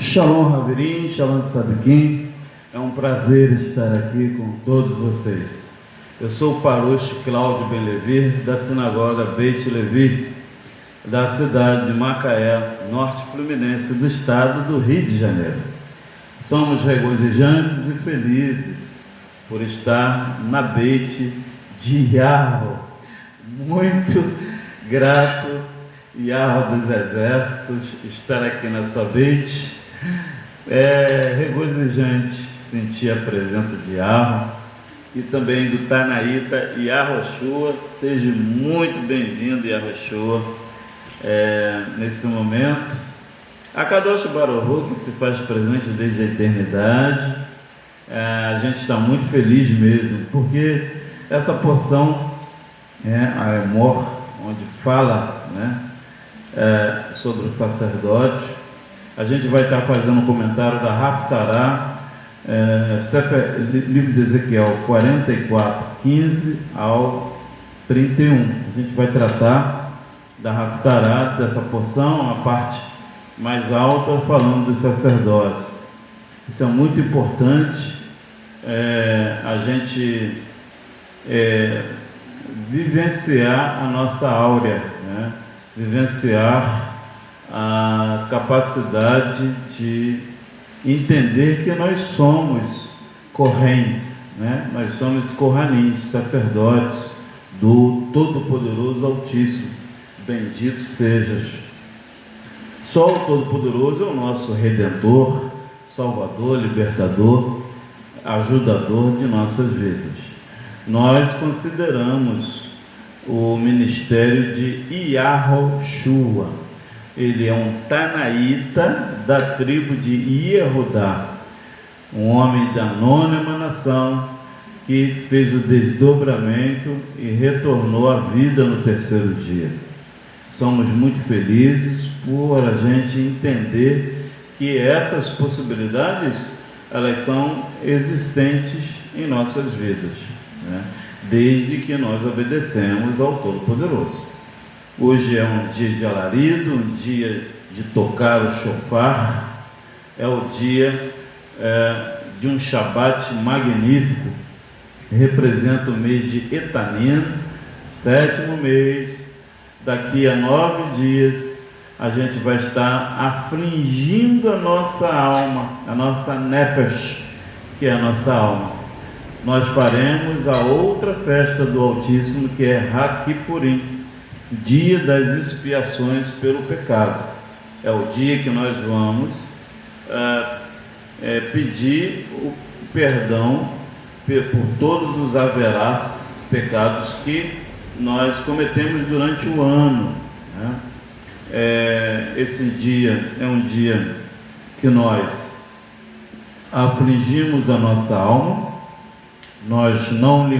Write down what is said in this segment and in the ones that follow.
Shalom Haverim, Shalom Tzadikim, é um prazer estar aqui com todos vocês. Eu sou o Parosh Cláudio Ben Levi, da sinagoga Beit Levi, da cidade de Macaé, norte fluminense do estado do Rio de Janeiro. Somos regozijantes e felizes por estar na Beit de Yahweh, muito grato, Yahweh dos exércitos, estar aqui nessa Beit. É regozijante sentir a presença de Yahweh e também do Tanaíta Yahushua. Seja muito bem-vindo, Yahushua, nesse momento. A Kadosh Baruch, que se faz presente desde a eternidade, a gente está muito feliz mesmo, porque essa porção, a Emor, onde fala, sobre o sacerdote, a gente vai estar fazendo um comentário da Haftarah, livro de Ezequiel 44, 15 ao 31. A gente vai tratar da Haftarah, dessa porção, a parte mais alta, falando dos sacerdotes. Isso é muito importante, a gente vivenciar a nossa áurea, vivenciar a capacidade de entender que nós somos correntes, nós somos corranins, sacerdotes do Todo-Poderoso Altíssimo. Bendito sejas. Só o Todo-Poderoso é o nosso Redentor, Salvador, Libertador, ajudador de nossas vidas. Nós consideramos o ministério de Yahushua. Ele é um Tanaíta da tribo de Yehudá, um homem da nona emanação que fez o desdobramento e retornou à vida no terceiro dia. Somos muito felizes por a gente entender que essas possibilidades, elas são existentes em nossas vidas, desde que nós obedecemos ao Todo-Poderoso. Hoje é um dia de alarido, um dia de tocar o shofar, é o dia de um Shabat magnífico, representa o mês de Etanim, 7º mês. Daqui a 9 dias a gente vai estar afligindo a nossa alma, a nossa nefesh, que é a nossa alma. Nós faremos a outra festa do Altíssimo, que é Hakipurim, dia das expiações pelo pecado. É o dia que nós vamos pedir o perdão por todos os haverás pecados que nós cometemos durante o ano. Esse dia é um dia que nós afligimos a nossa alma, nós não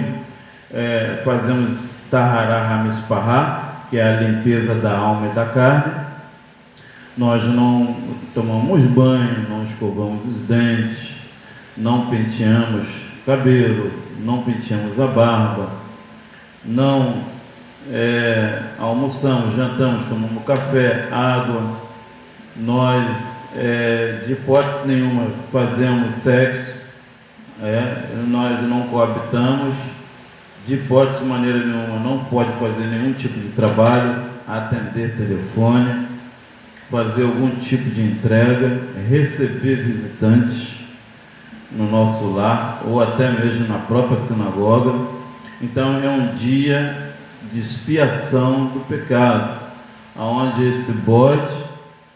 fazemos Tahará Hamispahá, que é a limpeza da alma e da carne. Nós não tomamos banho, não escovamos os dentes, não penteamos cabelo, não penteamos a barba, não almoçamos, jantamos, tomamos café, água. Nós, de hipótese nenhuma, fazemos sexo, nós não coabitamos. De hipótese maneira nenhuma, não pode fazer nenhum tipo de trabalho, atender telefone, fazer algum tipo de entrega, receber visitantes no nosso lar ou até mesmo na própria sinagoga. Então é um dia de expiação do pecado, onde esse bode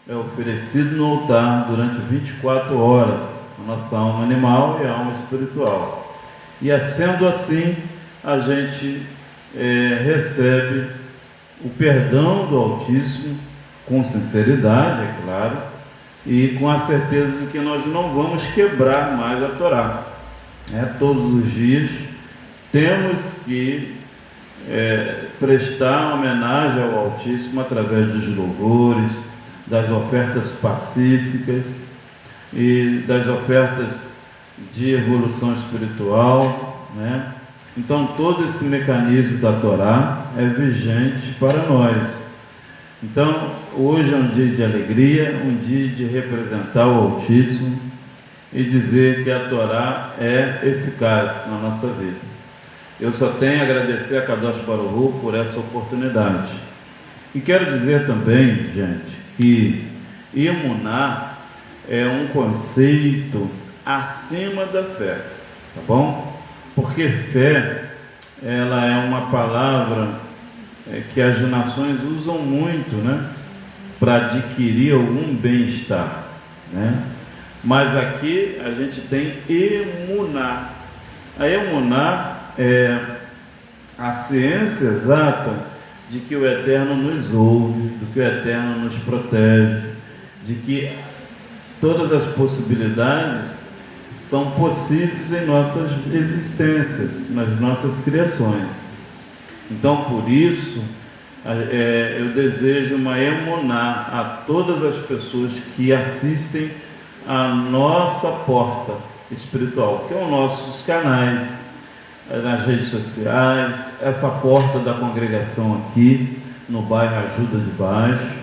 é oferecido no altar durante 24 horas, a nossa alma animal e a alma espiritual. E sendo assim, a gente recebe o perdão do Altíssimo com sinceridade, é claro, e com a certeza de que nós não vamos quebrar mais a Torá. Todos os dias temos que prestar homenagem ao Altíssimo através dos louvores, das ofertas pacíficas e das ofertas de evolução espiritual, Então todo esse mecanismo da Torá é vigente para nós. Então, hoje é um dia de alegria, um dia de representar o Altíssimo e dizer que a Torá é eficaz na nossa vida. Eu só tenho a agradecer a Kadosh Baruch Hu por essa oportunidade. E quero dizer também, gente, que Emuná é um conceito acima da fé, tá bom? Porque fé, ela é uma palavra que as nações usam muito, né, para adquirir algum bem-estar, né? Mas aqui a gente tem Emuná. A Emuná é a ciência exata de que o Eterno nos ouve, de que o Eterno nos protege, de que todas as possibilidades são possíveis em nossas existências, nas nossas criações. Então, por isso, eu desejo uma emuná a todas as pessoas que assistem a nossa porta espiritual, que é os nossos canais, nas redes sociais, essa porta da congregação aqui, no bairro Ajuda de Baixo.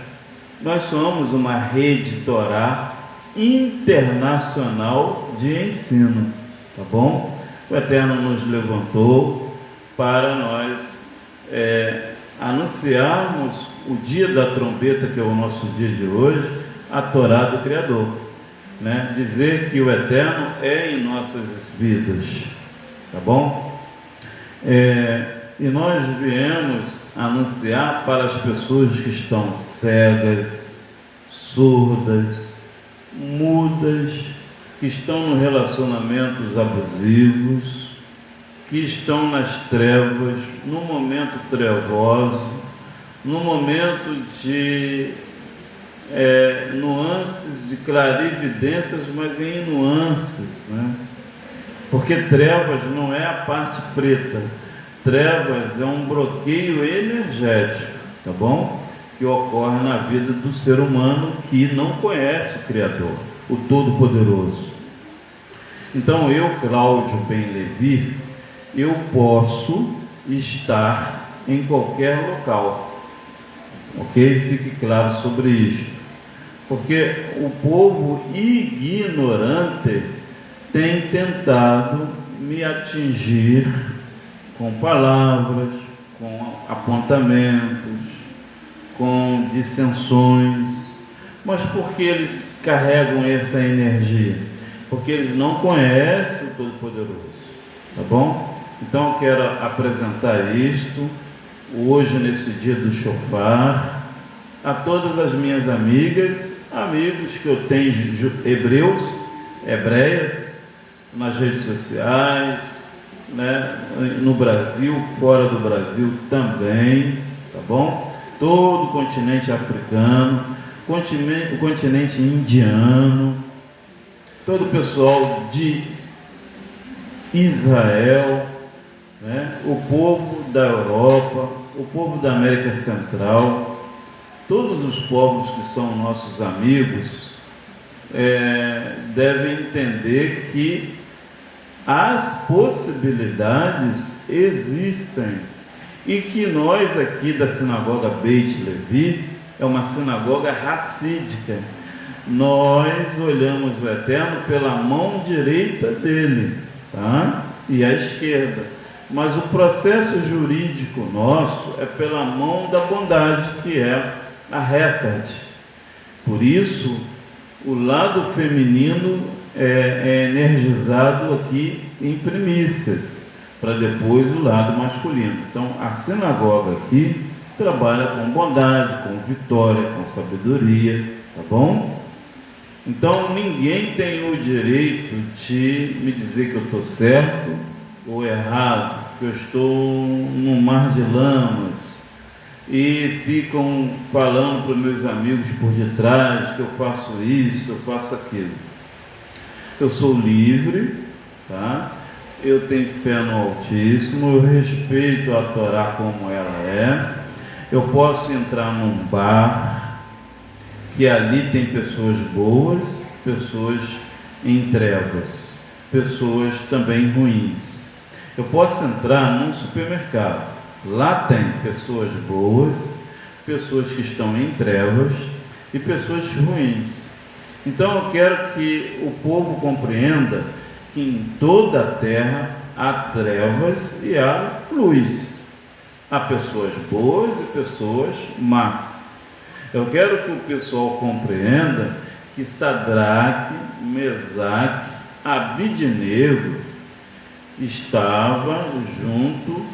Nós somos uma rede Torá internacional de ensino, tá bom? O Eterno nos levantou para nós anunciarmos o dia da trombeta, que é o nosso dia de hoje, a Torá do Criador, né? Dizer que o Eterno é em nossas vidas, tá bom? E nós viemos anunciar para as pessoas que estão cegas, surdas, mudas, que estão em relacionamentos abusivos, que estão nas trevas, no momento trevoso, no momento de nuances, de clarividências, mas em nuances, né? Porque trevas não é a parte preta, trevas é um bloqueio energético, tá bom? Que ocorre na vida do ser humano que não conhece o Criador, o Todo-Poderoso. Então eu, Cláudio Ben Levi, eu posso estar em qualquer local, ok? Fique claro sobre isso, porque o povo ignorante tem tentado me atingir com palavras, com apontamentos, com dissensões. Mas por que eles carregam essa energia? Porque eles não conhecem o Todo-Poderoso, tá bom? Então eu quero apresentar isto hoje, nesse dia do Shofar, a todas as minhas amigas, amigos que eu tenho hebreias, nas redes sociais, né, no Brasil, fora do Brasil também, tá bom? Todo o continente africano, o continente indiano, todo o pessoal de Israel, né, o povo da Europa, o povo da América Central, todos os povos que são nossos amigos, devem entender que as possibilidades existem e que nós aqui da sinagoga Beit Levi é uma sinagoga racídica. Nós olhamos o Eterno pela mão direita dele, tá? E a esquerda, mas o processo jurídico nosso é pela mão da bondade, que é a Hesed. Por isso o lado feminino é energizado aqui em primícias, para depois o lado masculino. Então a sinagoga aqui trabalha com bondade, com vitória, com sabedoria, tá bom? Então ninguém tem o direito de me dizer que eu estou certo ou errado, que eu estou num mar de lamas, e ficam falando para os meus amigos por detrás que eu faço isso, eu faço aquilo. Eu sou livre, tá? Eu tenho fé no Altíssimo, eu respeito a Torá como ela é. Eu posso entrar num bar, que ali tem pessoas boas, pessoas em trevas, pessoas também ruins. Eu posso entrar num supermercado, lá tem pessoas boas, pessoas que estão em trevas e pessoas ruins. Então eu quero que o povo compreenda que em toda a terra há trevas e há luz. Há pessoas boas e pessoas más. Eu quero que o pessoal compreenda que Sadraque, Mesaque, Abidnego estava junto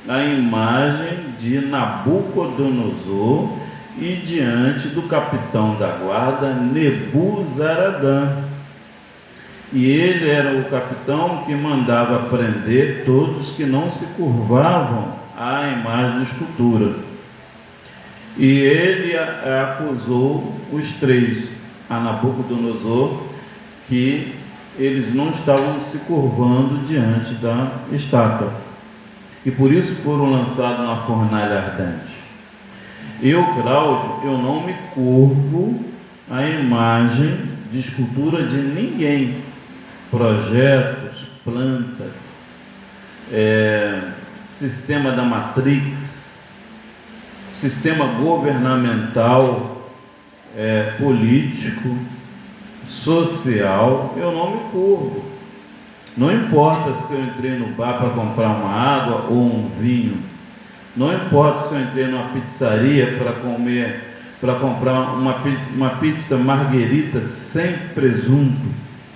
à imagem de Nabucodonosor e diante do capitão da guarda Nebuzaradã. E ele era o capitão que mandava prender todos que não se curvavam à imagem de escultura. E ele acusou os três, a Nabucodonosor, que eles não estavam se curvando diante da estátua. E por isso foram lançados na fornalha ardente. Eu, Cláudio, eu não me curvo à imagem de escultura de ninguém. Projetos, plantas, sistema da Matrix, sistema governamental, político, social, eu não me curvo. Não importa se eu entrei no bar para comprar uma água ou um vinho, não importa se eu entrei numa pizzaria para comprar uma pizza marguerita sem presunto,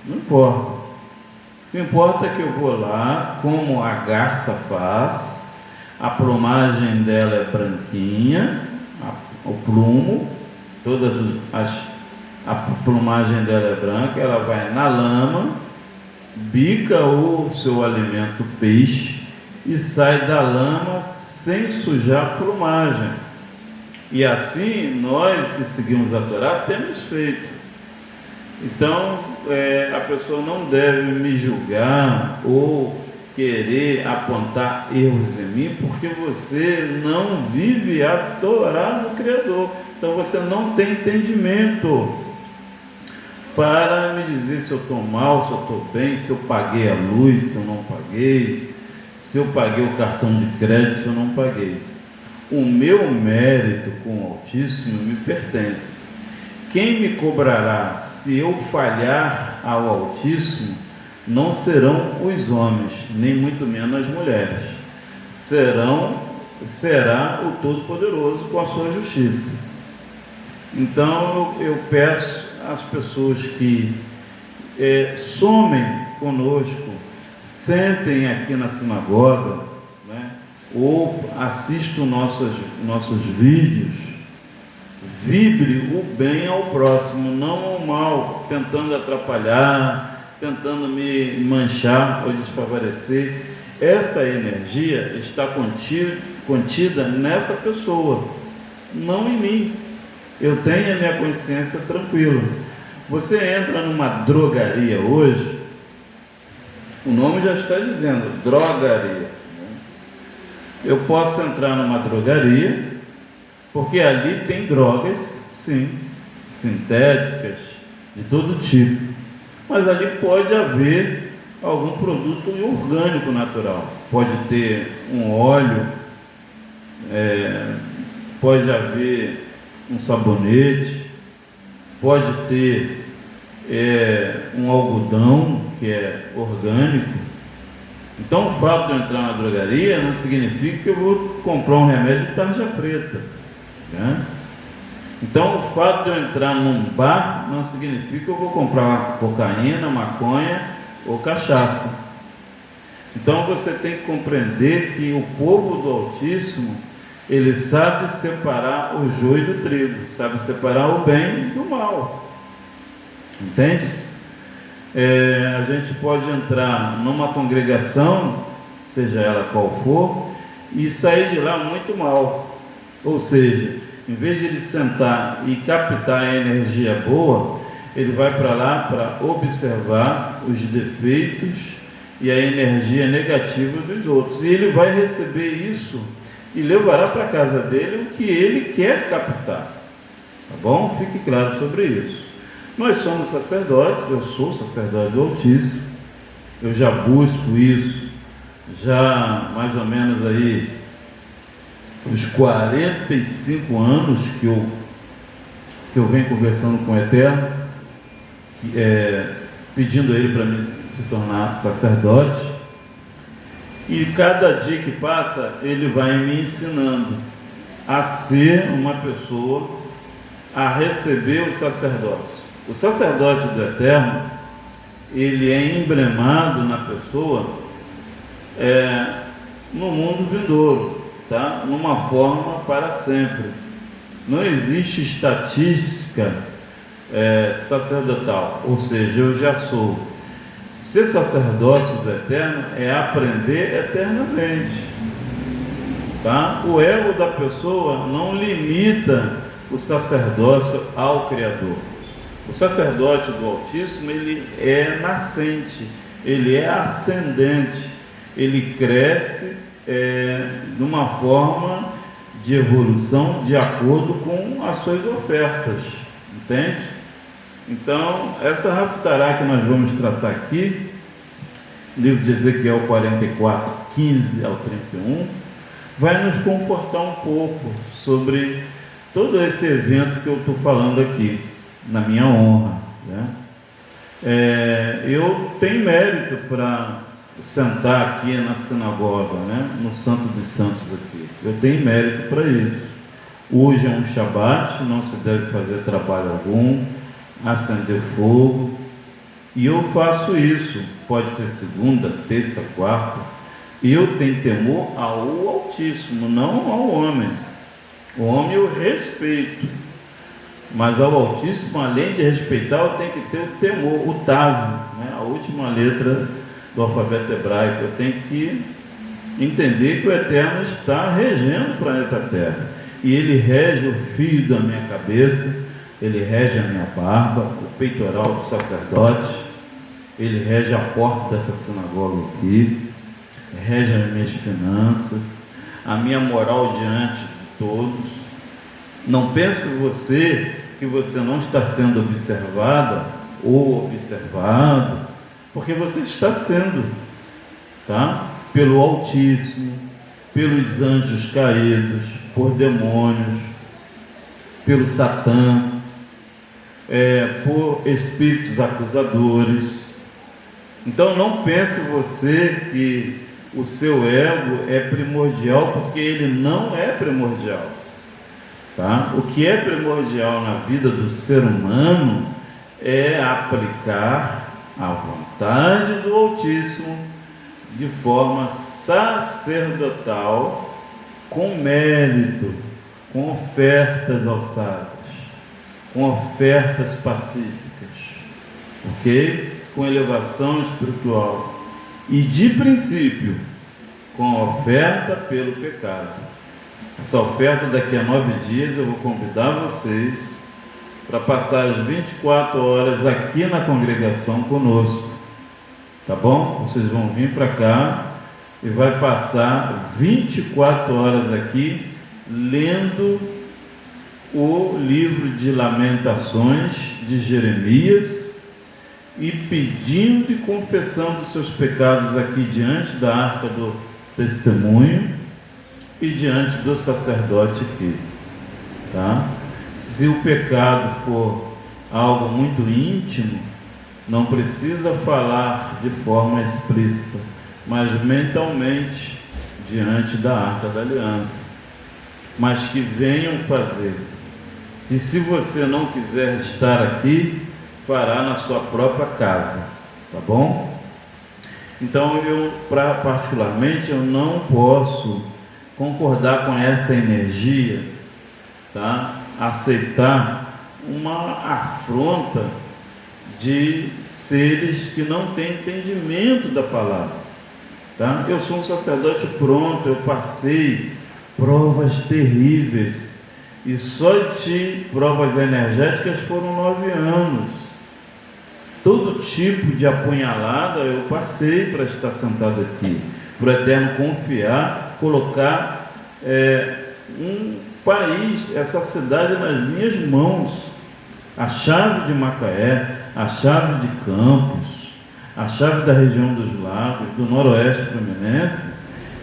não importa. O que importa é que eu vou lá, como a garça faz, a plumagem dela é branquinha, o plumo, a plumagem dela é branca, ela vai na lama, bica o seu alimento peixe e sai da lama sem sujar a plumagem. E assim nós que seguimos a Torá temos feito. Então a pessoa não deve me julgar ou querer apontar erros em mim, porque você não vive a Torá do Criador. Então você não tem entendimento para me dizer se eu estou mal, se eu estou bem, se eu paguei a luz, se eu não paguei, se eu paguei o cartão de crédito, se eu não paguei. O meu mérito com o Altíssimo me pertence. Quem me cobrará se eu falhar ao Altíssimo não serão os homens, nem muito menos as mulheres. Será o Todo-Poderoso com a sua justiça. Então eu peço às pessoas que somem conosco, sentem aqui na sinagoga, né, ou assistam nossos vídeos, vibre o bem ao próximo, não ao mal, tentando atrapalhar, tentando me manchar ou desfavorecer. Essa energia está contida nessa pessoa, não em mim. Eu tenho a minha consciência tranquila. Você entra numa drogaria hoje, o nome já está dizendo, drogaria. Eu posso entrar numa drogaria, porque ali tem drogas, sim, sintéticas, de todo tipo. Mas ali pode haver algum produto orgânico natural. Pode ter um óleo, pode haver um sabonete, pode ter um algodão que é orgânico. Então o fato de eu entrar na drogaria não significa que eu vou comprar um remédio de tarja preta, né? Então o fato de eu entrar num bar não significa que eu vou comprar cocaína, maconha ou cachaça. Então você tem que compreender que o povo do Altíssimo, ele sabe separar o joio do trigo, sabe separar o bem do mal. Entende? A gente pode entrar numa congregação, seja ela qual for, e sair de lá muito mal. Ou seja, em vez de ele sentar e captar a energia boa, ele vai para lá para observar os defeitos e a energia negativa dos outros. E ele vai receber isso e levará para a casa dele o que ele quer captar. Tá bom? Fique claro sobre isso. Nós somos sacerdotes, eu sou sacerdote do Altíssimo, eu já busco isso, já mais ou menos aí os 45 anos que eu venho conversando com o Eterno, pedindo a Ele para me se tornar sacerdote, e cada dia que passa Ele vai me ensinando a ser uma pessoa, a receber o sacerdócio. O sacerdote do Eterno, ele é emblemado na pessoa no mundo vindouro, tá? Numa forma para sempre. Não existe estatística sacerdotal, ou seja, eu já sou. Ser sacerdócio do Eterno é aprender eternamente, tá? O ego da pessoa não limita o sacerdócio ao Criador. O sacerdote do Altíssimo, ele é nascente, ele é ascendente, ele cresce de uma forma de evolução de acordo com as suas ofertas, entende? Então, essa Haftará que nós vamos tratar aqui, livro de Ezequiel 44, 15 ao 31, vai nos confortar um pouco sobre todo esse evento que eu estou falando aqui, na minha honra, né? Eu tenho mérito para sentar aqui na sinagoga, né? No Santo dos Santos aqui, eu tenho mérito para isso. Hoje é um Shabat, não se deve fazer trabalho algum, acender fogo, e eu faço isso, pode ser segunda, terça, quarta. Eu tenho temor ao Altíssimo, não ao homem. O homem eu respeito, mas ao Altíssimo, além de respeitar, eu tenho que ter o temor, o Tav, né? A última letra do alfabeto hebraico. Eu tenho que entender que o Eterno está regendo o planeta Terra, e Ele rege o fio da minha cabeça, Ele rege a minha barba, o peitoral do sacerdote, Ele rege a porta dessa sinagoga aqui, rege as minhas finanças, a minha moral diante de todos. Não pense você que você não está sendo observada ou observado, porque você está sendo, tá? Pelo Altíssimo, pelos anjos caídos, por demônios, pelo Satã, por espíritos acusadores. Então não pense você que o seu ego é primordial, porque ele não é primordial, tá? O que é primordial na vida do ser humano é aplicar a vontade do Altíssimo de forma sacerdotal, com mérito, com ofertas alçadas, com ofertas pacíficas, ok? Com elevação espiritual, e de princípio com a oferta pelo pecado. Essa oferta, daqui a 9 dias eu vou convidar vocês para passar as 24 horas aqui na congregação conosco, tá bom? Vocês vão vir para cá e vai passar 24 horas aqui lendo o livro de Lamentações de Jeremias e pedindo e confessando seus pecados aqui diante da arca do testemunho e diante do sacerdote aqui, tá? Se o pecado for algo muito íntimo, não precisa falar de forma explícita, mas mentalmente diante da arca da aliança, mas que venham fazer. E se você não quiser estar aqui, fará na sua própria casa, tá bom? Então particularmente, eu não posso concordar com essa energia, tá? Aceitar uma afronta de seres que não têm entendimento da palavra, tá? Eu sou um sacerdote pronto, eu passei provas terríveis, e só de provas energéticas foram 9 anos. Todo tipo de apunhalada eu passei para estar sentado aqui, para o Eterno confiar, colocar um país, essa cidade nas minhas mãos, a chave de Macaé, a chave de Campos, a chave da região dos lagos, do noroeste fluminense,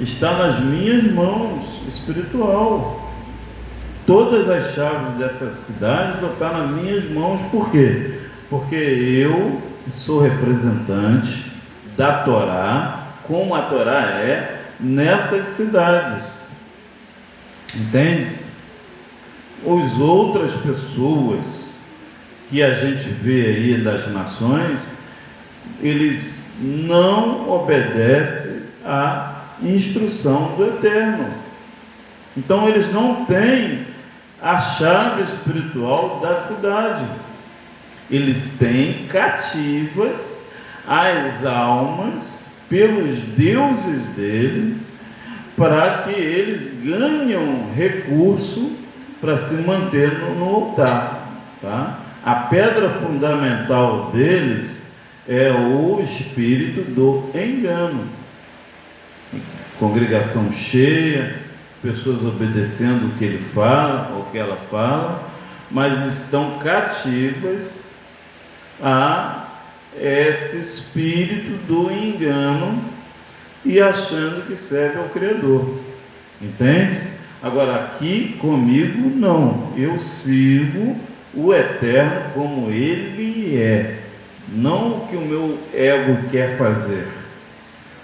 está nas minhas mãos, espiritual. Todas as chaves dessas cidades estão nas minhas mãos. Por quê? Porque eu sou representante da Torá, como a Torá é, nessas cidades. Entende? As outras pessoas que a gente vê aí das nações, eles não obedecem à instrução do Eterno. Então eles não têm a chave espiritual da cidade. Eles têm cativas as almas pelos deuses deles, para que eles ganhem recurso para se manter no altar, tá? A pedra fundamental deles é o espírito do engano. Congregação cheia, pessoas obedecendo o que ele fala, ou o que ela fala, mas estão cativas a esse espírito do engano e achando que serve ao Criador. Entende? Agora aqui comigo não, eu sigo o Eterno como Ele é, não o que o meu ego quer fazer.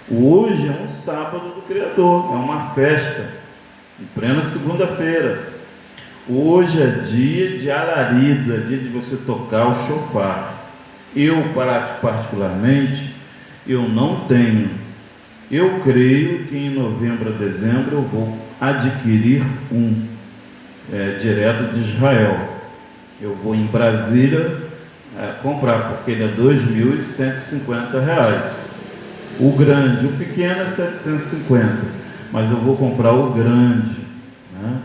Hoje é um sábado do Criador, é uma festa, em plena segunda-feira. Hoje é dia de alarido, é dia de você tocar o shofar. Eu, particularmente, eu não tenho. Eu creio que em novembro a dezembro eu vou adquirir direto de Israel. Eu vou em Brasília comprar, porque ele é R$ 2.150. O grande, o pequeno é 750, mas eu vou comprar o grande, né?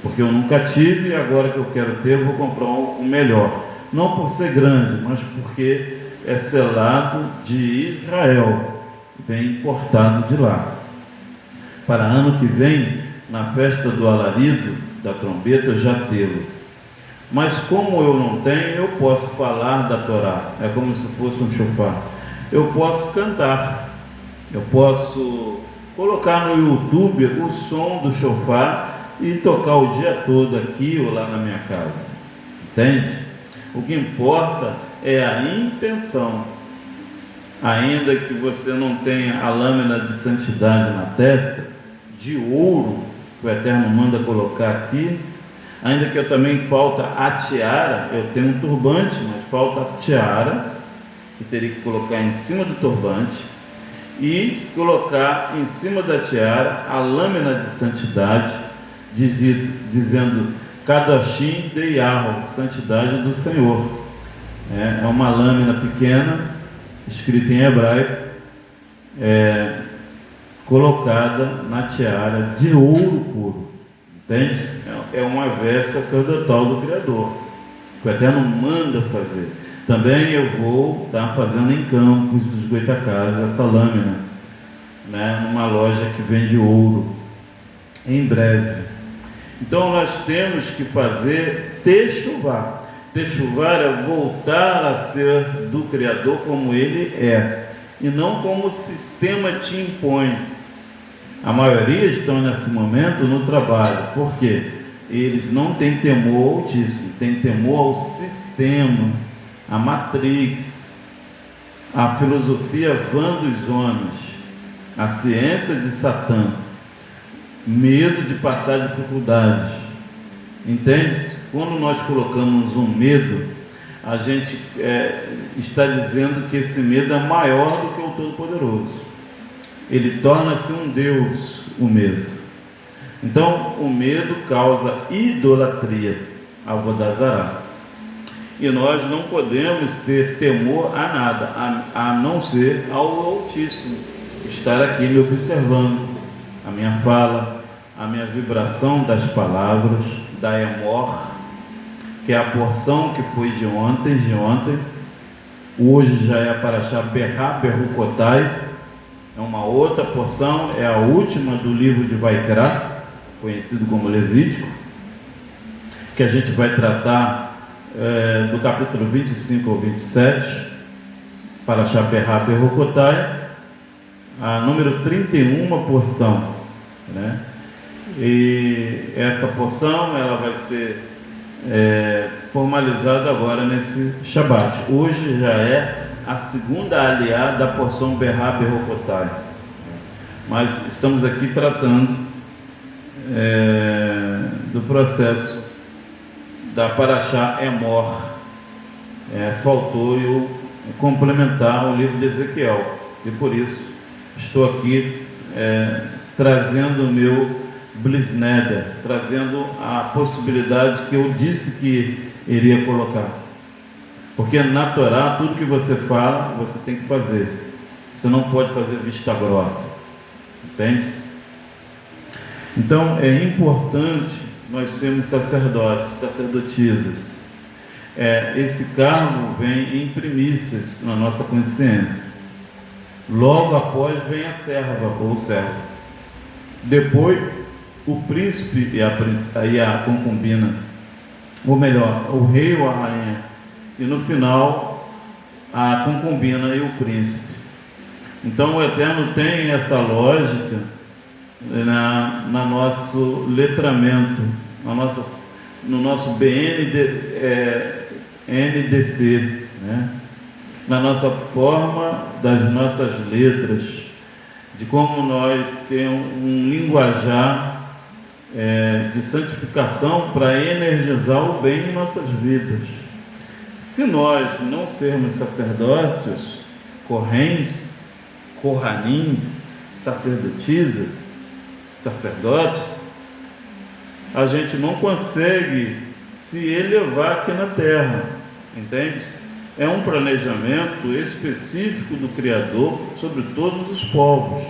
Porque eu nunca tive e agora que eu quero ter, eu vou comprar o melhor. Não por ser grande, mas porque é selado de Israel, vem importado de lá. Para ano que vem, na festa do alarido, da trombeta, já tê-lo. Mas como eu não tenho, eu posso falar da Torá, é como se fosse um shofar. Eu posso cantar, eu posso colocar no YouTube o som do shofar e tocar o dia todo aqui ou lá na minha casa. Entende? O que importa é a intenção. Ainda que você não tenha a lâmina de santidade na testa, de ouro, que o Eterno manda colocar aqui, ainda que eu também falta a tiara, eu tenho um turbante, mas falta a tiara, que teria que colocar em cima do turbante, e colocar em cima da tiara a lâmina de santidade, dizendo Kadoshim Deyahu, santidade do Senhor. É uma lâmina pequena, escrita em hebraico, colocada na tiara de ouro puro. Entende? É uma veste sacerdotal do Criador, que o Eterno manda fazer. Também eu vou estar fazendo em Campos dos Goitacazes essa lâmina, né, numa loja que vende ouro, em breve. Então nós temos que fazer techuvá. Techuvá é voltar a ser do Criador como Ele é, e não como o sistema te impõe. A maioria estão nesse momento no trabalho. Por quê? Eles não têm temor ao Altíssimo, têm temor ao sistema, a Matrix, a filosofia vã dos homens, a ciência de Satã, medo de passar dificuldades. Entende? Quando nós colocamos um medo, a gente está dizendo que esse medo é maior do que o Todo-Poderoso. Ele torna-se um Deus, o medo. Então, o medo causa idolatria, avodazará. E nós não podemos ter temor a nada, a não ser ao Altíssimo. Estar aqui me observando, a minha fala, a minha vibração das palavras, da Emor, que é a porção que foi de ontem. Hoje já é a Parashá Berrá Berrucotai, é uma outra porção, é a última do livro de Vaikra, conhecido como Levítico, que a gente vai tratar do capítulo 25 ao 27, Parashá Berrá Berrucotai, a número 31 porção, né? E essa porção ela vai ser formalizada agora nesse Shabat. Hoje já é a segunda aliá da porção Berra Berrocotai, mas estamos aqui tratando do processo da Parashá Emor. Faltou eu complementar o livro de Ezequiel, e por isso estou aqui trazendo o meu Blisneder, trazendo a possibilidade que eu disse que iria colocar, porque na Torá tudo que você fala você tem que fazer, você não pode fazer vista grossa, entende? Então é importante nós sermos sacerdotes, sacerdotisas. Esse cargo vem em primícias na nossa consciência. Logo após vem a serva ou o servo. Depois o príncipe e a concubina, ou melhor, o rei ou a rainha. E no final a concubina e o príncipe. Então o Eterno tem essa lógica na nosso letramento, no nosso NDC, né? Na nossa forma das nossas letras, de como nós temos um linguajar de santificação para energizar o bem em nossas vidas. Se nós não sermos sacerdócios, corranins, sacerdotisas, sacerdotes, a gente não consegue se elevar aqui na terra, entende? É um planejamento específico do Criador sobre todos os povos.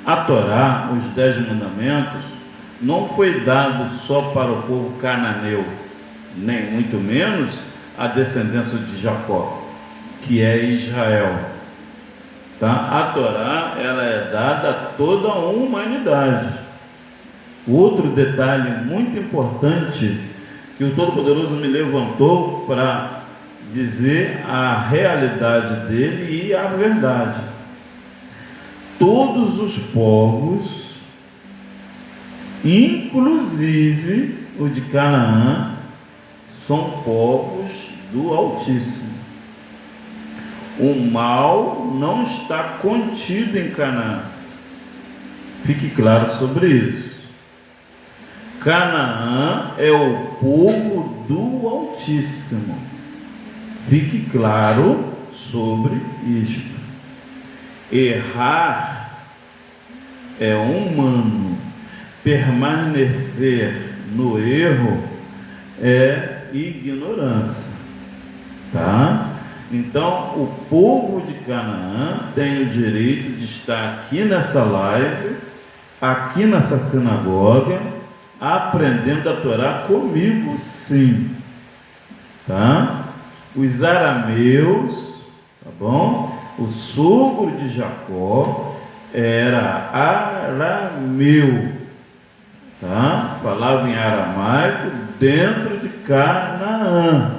A Torá, os 10 mandamentos, não foi dado só para o povo cananeu, nem muito menos a descendência de Jacó, que é Israel. Tá? A Torá ela é dada a toda a humanidade. Outro detalhe muito importante que o Todo-Poderoso me levantou para dizer a realidade dele e a verdade. Todos os povos, inclusive o de Canaã, são povos do Altíssimo. O mal não está contido em Canaã. Fique claro sobre isso. Canaã é o povo do Altíssimo. Fique claro sobre isto. Errar é humano. Permanecer no erro é ignorância. Tá? Então, o povo de Canaã tem o direito de estar aqui nessa live, aqui nessa sinagoga, aprendendo a Torá comigo, sim. Tá? Os arameus, tá bom? O sogro de Jacó era arameu, tá? Falava em aramaico dentro de Canaã.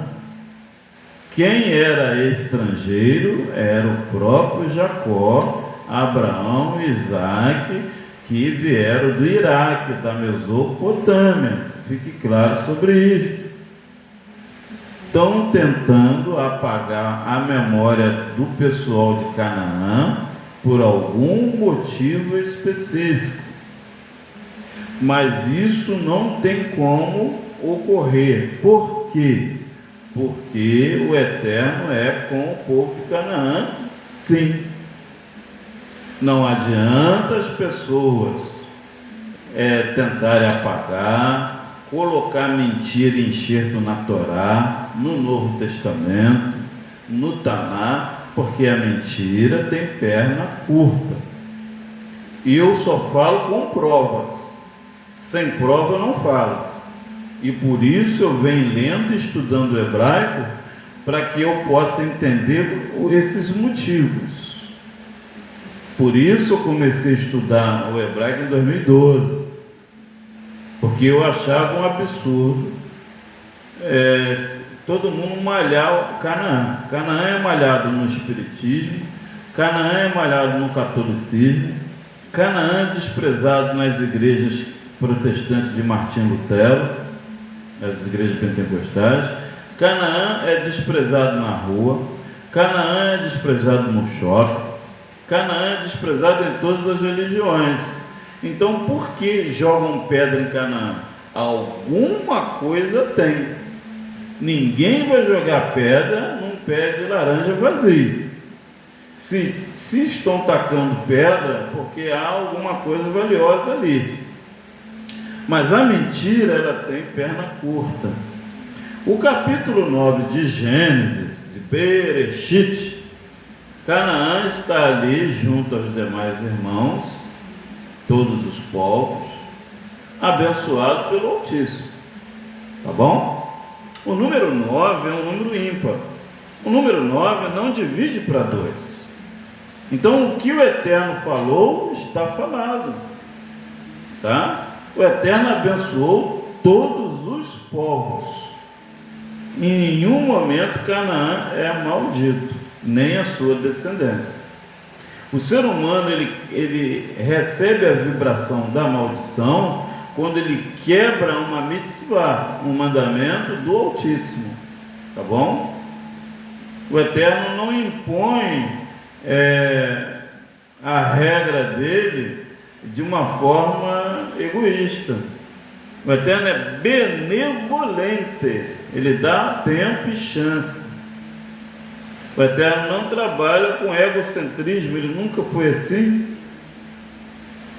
Quem era estrangeiro era o próprio Jacó, Abraão e Isaac, que vieram do Iraque, da Mesopotâmia. Fique claro sobre isso. Estão tentando apagar a memória do pessoal de Canaã por algum motivo específico. Mas isso não tem como ocorrer. Por quê? Porque o Eterno é com o povo de Canaã, sim. Não adianta as pessoas tentarem apagar, colocar mentira e enxerto na Torá, no Novo Testamento, no Taná, porque a mentira tem perna curta. E eu só falo com provas. Sem prova eu não falo. E por isso eu venho lendo e estudando o hebraico, para que eu possa entender esses motivos. Por isso eu comecei a estudar o hebraico em 2012, porque eu achava um absurdo todo mundo malhar Canaã. Canaã é malhado no espiritismo, Canaã é malhado no catolicismo, Canaã é desprezado nas igrejas protestantes de Martim Lutero, as igrejas pentecostais, Canaã é desprezado na rua, Canaã é desprezado no shopping, Canaã é desprezado em todas as religiões. Então, por que jogam pedra em Canaã? Alguma coisa tem. Ninguém vai jogar pedra num pé de laranja vazio. Se estão tacando pedra, porque há alguma coisa valiosa ali. Mas a mentira, ela tem perna curta. O capítulo 9 de Gênesis, de Bereshit, Canaã está ali junto aos demais irmãos, todos os povos, abençoado pelo Altíssimo. Tá bom? O número 9 é um número ímpar. O número 9 não divide para 2. Então, o que o Eterno falou, está falado. Tá? O Eterno abençoou todos os povos. Em nenhum momento Canaã é maldito, nem a sua descendência. O ser humano, ele recebe a vibração da maldição quando ele quebra uma mitzvah, um mandamento do Altíssimo. Tá bom? O Eterno não impõe a regra dele de uma forma egoísta. O Eterno é benevolente, ele dá tempo e chances. O Eterno não trabalha com egocentrismo, ele nunca foi assim.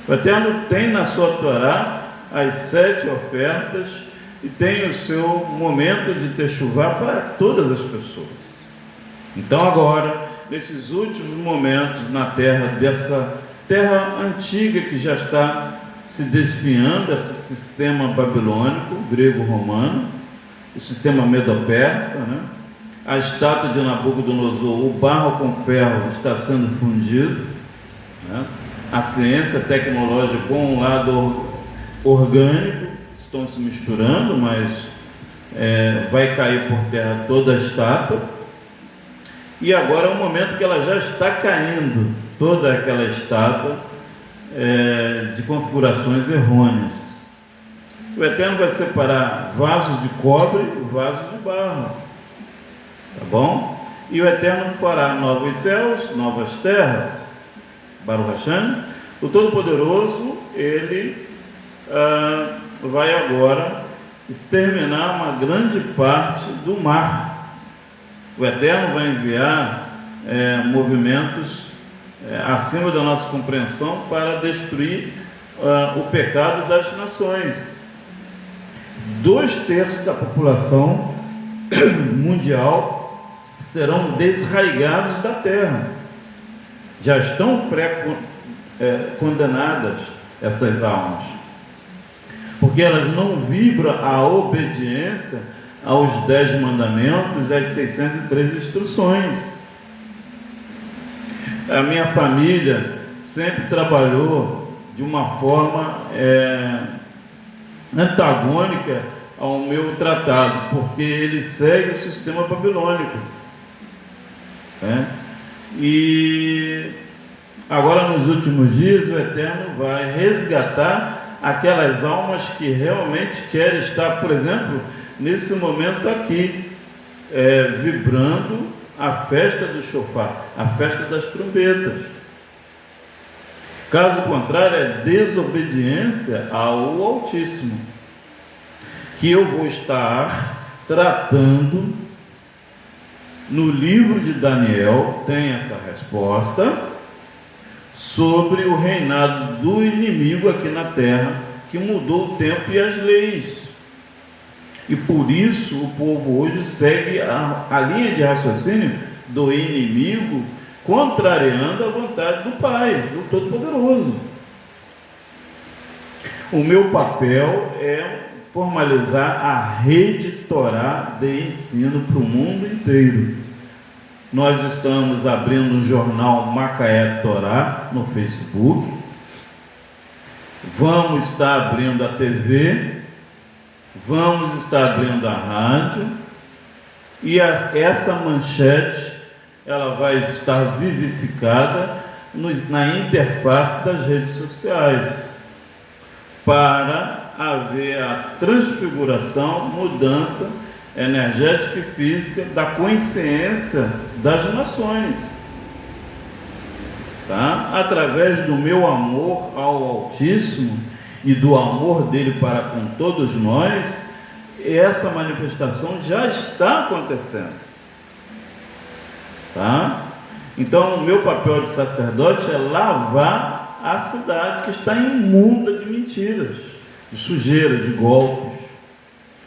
O Eterno tem na sua Torá as 7 ofertas e tem o seu momento de techuvá para todas as pessoas. Então agora, nesses últimos momentos na terra, dessa terra antiga que já está se desfiando, esse sistema babilônico, grego-romano, o sistema medo-persa, né? A estátua de Nabucodonosor, o barro com ferro está sendo fundido, né? A ciência tecnológica com um lado orgânico estão se misturando, mas vai cair por terra toda a estátua. E agora é o momento que ela já está caindo, toda aquela estátua de configurações errôneas. O Eterno vai separar vasos de cobre e vasos de barro, tá bom? E o Eterno fará novos céus, novas terras. Baruch Hashem, o Todo-Poderoso, ele vai agora exterminar uma grande parte do mar. O Eterno vai enviar movimentos acima da nossa compreensão para destruir o pecado das nações. 2/3 da população mundial serão desraigados da terra. Já estão condenadas essas almas, porque elas não vibram a obediência aos 10 mandamentos e às 603 instruções. A minha família sempre trabalhou de uma forma antagônica ao meu tratado, porque ele segue o sistema babilônico, e agora nos últimos dias o Eterno vai resgatar aquelas almas que realmente querem estar, por exemplo, nesse momento aqui, vibrando a festa do shofar, a festa das trombetas. Caso contrário, é desobediência ao Altíssimo, que eu vou estar tratando no livro de Daniel. Tem essa resposta sobre o reinado do inimigo aqui na terra, que mudou o tempo e as leis. E por isso o povo hoje segue a linha de raciocínio do inimigo, contrariando a vontade do Pai, do Todo-Poderoso. O meu papel é formalizar a rede Torá de ensino para o mundo inteiro. Nós estamos abrindo um jornal Macaé Torá no Facebook. Vamos estar abrindo a TV. Vamos estar abrindo a rádio. E essa manchete, ela vai estar vivificada na interface das redes sociais, para haver a transfiguração, mudança energética e física da consciência das nações, tá? Através do meu amor ao Altíssimo e do amor dele para com todos nós, essa manifestação já está acontecendo, tá? Então, o meu papel de sacerdote é lavar a cidade que está imunda de mentiras, de sujeira, de golpes.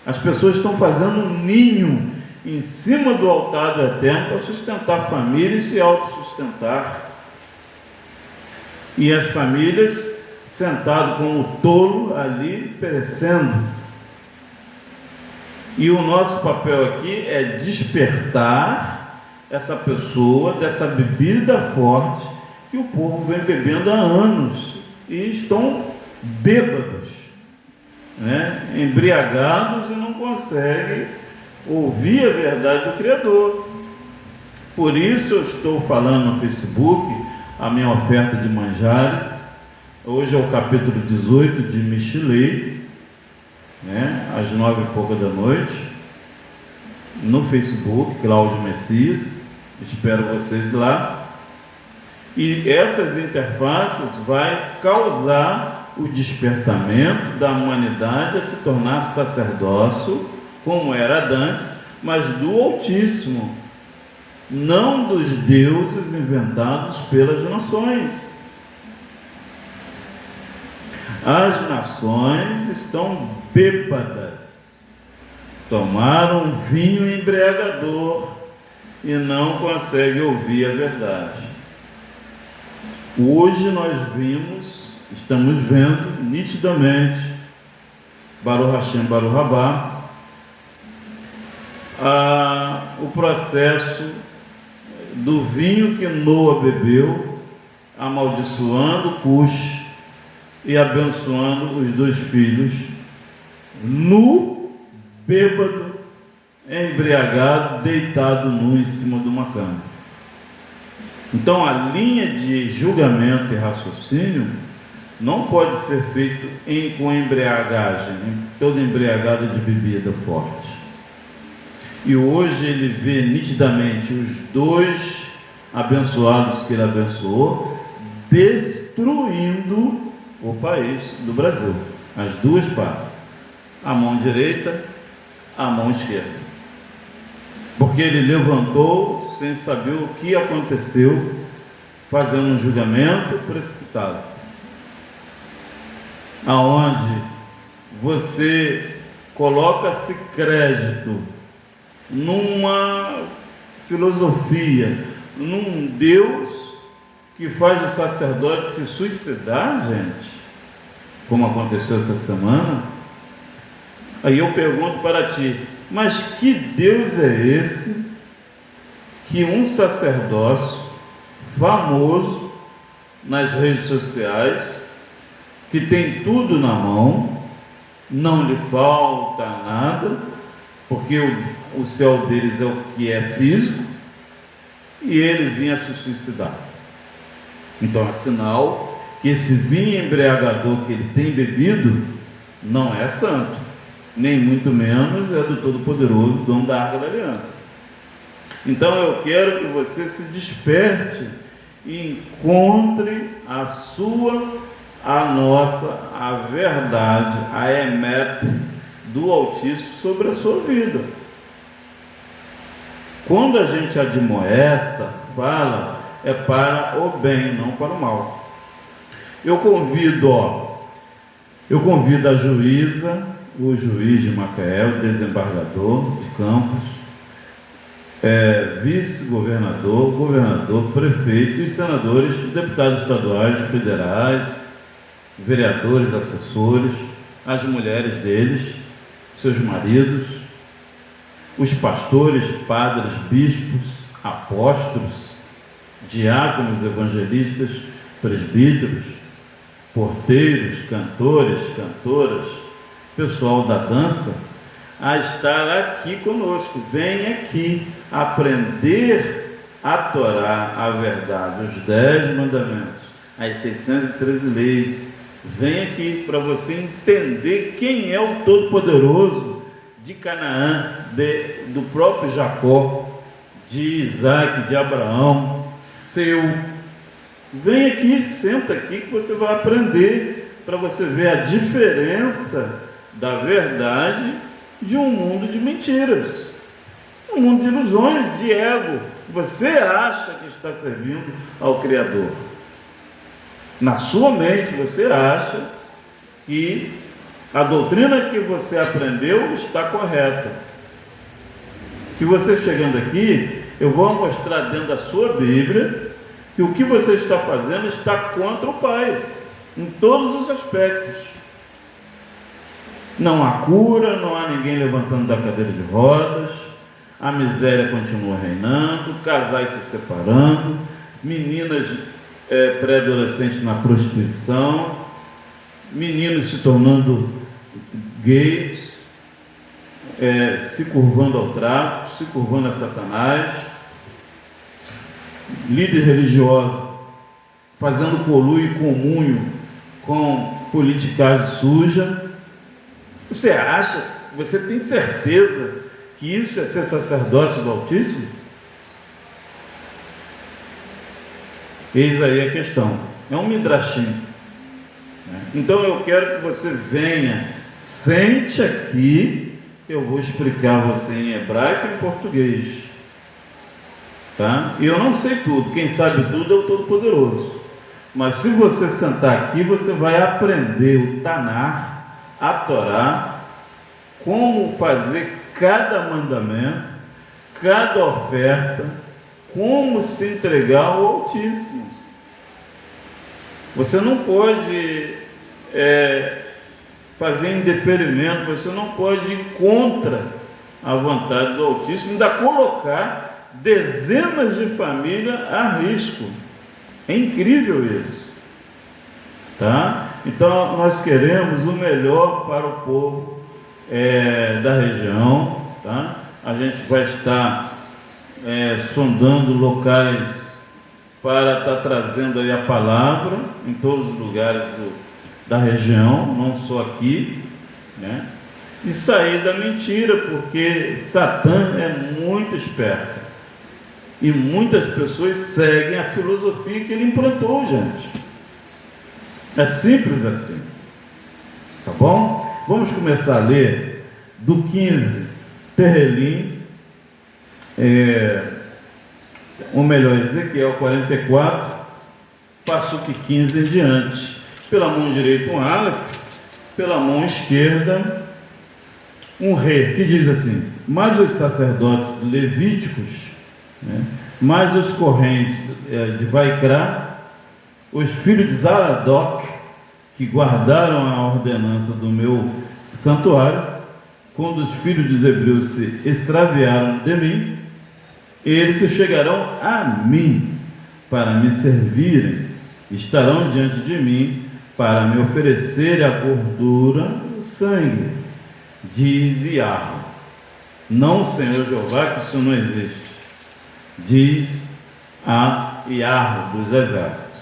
As pessoas estão fazendo um ninho em cima do altar do Eterno para sustentar a família e se autossustentar. E as famílias sentadas como tolo ali, perecendo. E o nosso papel aqui é despertar essa pessoa dessa bebida forte que o povo vem bebendo há anos e estão bêbados, né? Embriagados, e não conseguem ouvir a verdade do Criador. Por isso eu estou falando no Facebook a minha oferta de manjares. Hoje é o capítulo 18 de Michelet, né? Às 9h pouca da noite, no Facebook, Cláudio Messias. Espero vocês lá. E essas interfaces vai causar o despertamento da humanidade a se tornar sacerdócio, como era antes, mas do Altíssimo, não dos deuses inventados pelas nações. As nações estão bêbadas, tomaram vinho embriagador e não conseguem ouvir a verdade. Hoje nós estamos vendo nitidamente, Baruch Hashem, Baruch Rabá, o processo do vinho que Noa bebeu, amaldiçoando Cush e abençoando os 2 filhos, nu, bêbado, embriagado, deitado nu em cima de uma cama. Então a linha de julgamento e raciocínio não pode ser feito com embriagagem, todo embriagado de bebida forte. E hoje ele vê nitidamente os 2 abençoados que ele abençoou destruindo o país do Brasil, as 2 faces, a mão direita, a mão esquerda, porque ele levantou sem saber o que aconteceu, fazendo um julgamento precipitado, aonde você coloca-se crédito numa filosofia, num Deus que faz o sacerdote se suicidar, gente, como aconteceu essa semana. Aí eu pergunto para ti, mas que Deus é esse que um sacerdócio famoso nas redes sociais, que tem tudo na mão, não lhe falta nada, porque o céu deles é o que é físico, e ele vinha se suicidar? Então é sinal que esse vinho embriagador que ele tem bebido não é santo, nem muito menos é do Todo-Poderoso, dono da Arca da Aliança. Então eu quero que você se desperte e encontre a verdade, a emet do Altíssimo sobre a sua vida. Quando a gente admoesta, fala, é para o bem, não para o mal. Eu convido a juíza, o juiz de Macaé, o desembargador de Campos, vice-governador, governador, prefeito e senadores, deputados estaduais, federais, vereadores, assessores, as mulheres deles, seus maridos, os pastores, padres, bispos, apóstolos, diáconos, evangelistas, presbíteros, porteiros, cantores, cantoras, pessoal da dança, a estar aqui conosco. Vem aqui aprender a Torá, a verdade, os 10 mandamentos, as 613 leis. Vem aqui para você entender quem é o Todo-Poderoso de Canaã, do próprio Jacó, de Isaac, de Abraão, seu. Vem aqui, senta aqui que você vai aprender, para você ver a diferença da verdade de um mundo de mentiras, um mundo de ilusões, de ego. Você acha que está servindo ao Criador. Na sua mente você acha que a doutrina que você aprendeu está correta. Que você chegando aqui, eu vou mostrar dentro da sua Bíblia que o que você está fazendo está contra o Pai, em todos os aspectos. Não há cura, não há ninguém levantando da cadeira de rodas, a miséria continua reinando, casais se separando, meninas pré-adolescentes na prostituição, meninos se tornando gays, se curvando ao tráfico, se curvando a Satanás, líderes religiosos fazendo conluio e comunho com politicagem suja. Você acha, você tem certeza que isso é ser sacerdócio do Altíssimo? Eis aí a questão, é um midrashim. Então eu quero que você venha, sente aqui, eu vou explicar a você em hebraico e em português, tá? E eu não sei tudo, quem sabe tudo é o Todo-Poderoso, mas se você sentar aqui, você vai aprender o Tanar, a Torá, como fazer cada mandamento, cada oferta, como se entregar ao Altíssimo. Você não pode fazer indeferimento, você não pode ir contra a vontade do Altíssimo, ainda colocar dezenas de famílias a risco. É incrível isso, tá? Então nós queremos o melhor para o povo da região, tá? A gente vai estar sondando locais para estar trazendo aí a palavra em todos os lugares da região, não só aqui, né? E sair da mentira, porque Satã é muito esperto e muitas pessoas seguem a filosofia que ele implantou, gente. É simples assim, tá bom? Vamos começar a ler do 15 Terrelim, ou melhor, Ezequiel 44, Passuque 15 em diante. Pela mão direita um Aleph, pela mão esquerda um Rei, que diz assim: mas os sacerdotes levíticos, né, mas os correntes de Vaikra, os filhos de Zadoc, que guardaram a ordenança do meu santuário, quando os filhos dos hebreus se extraviaram de mim, eles se chegarão a mim para me servirem, estarão diante de mim para me oferecer a gordura e o sangue, diz Yahweh. Não o Senhor Jeová, que isso não existe, diz a Yahweh dos exércitos.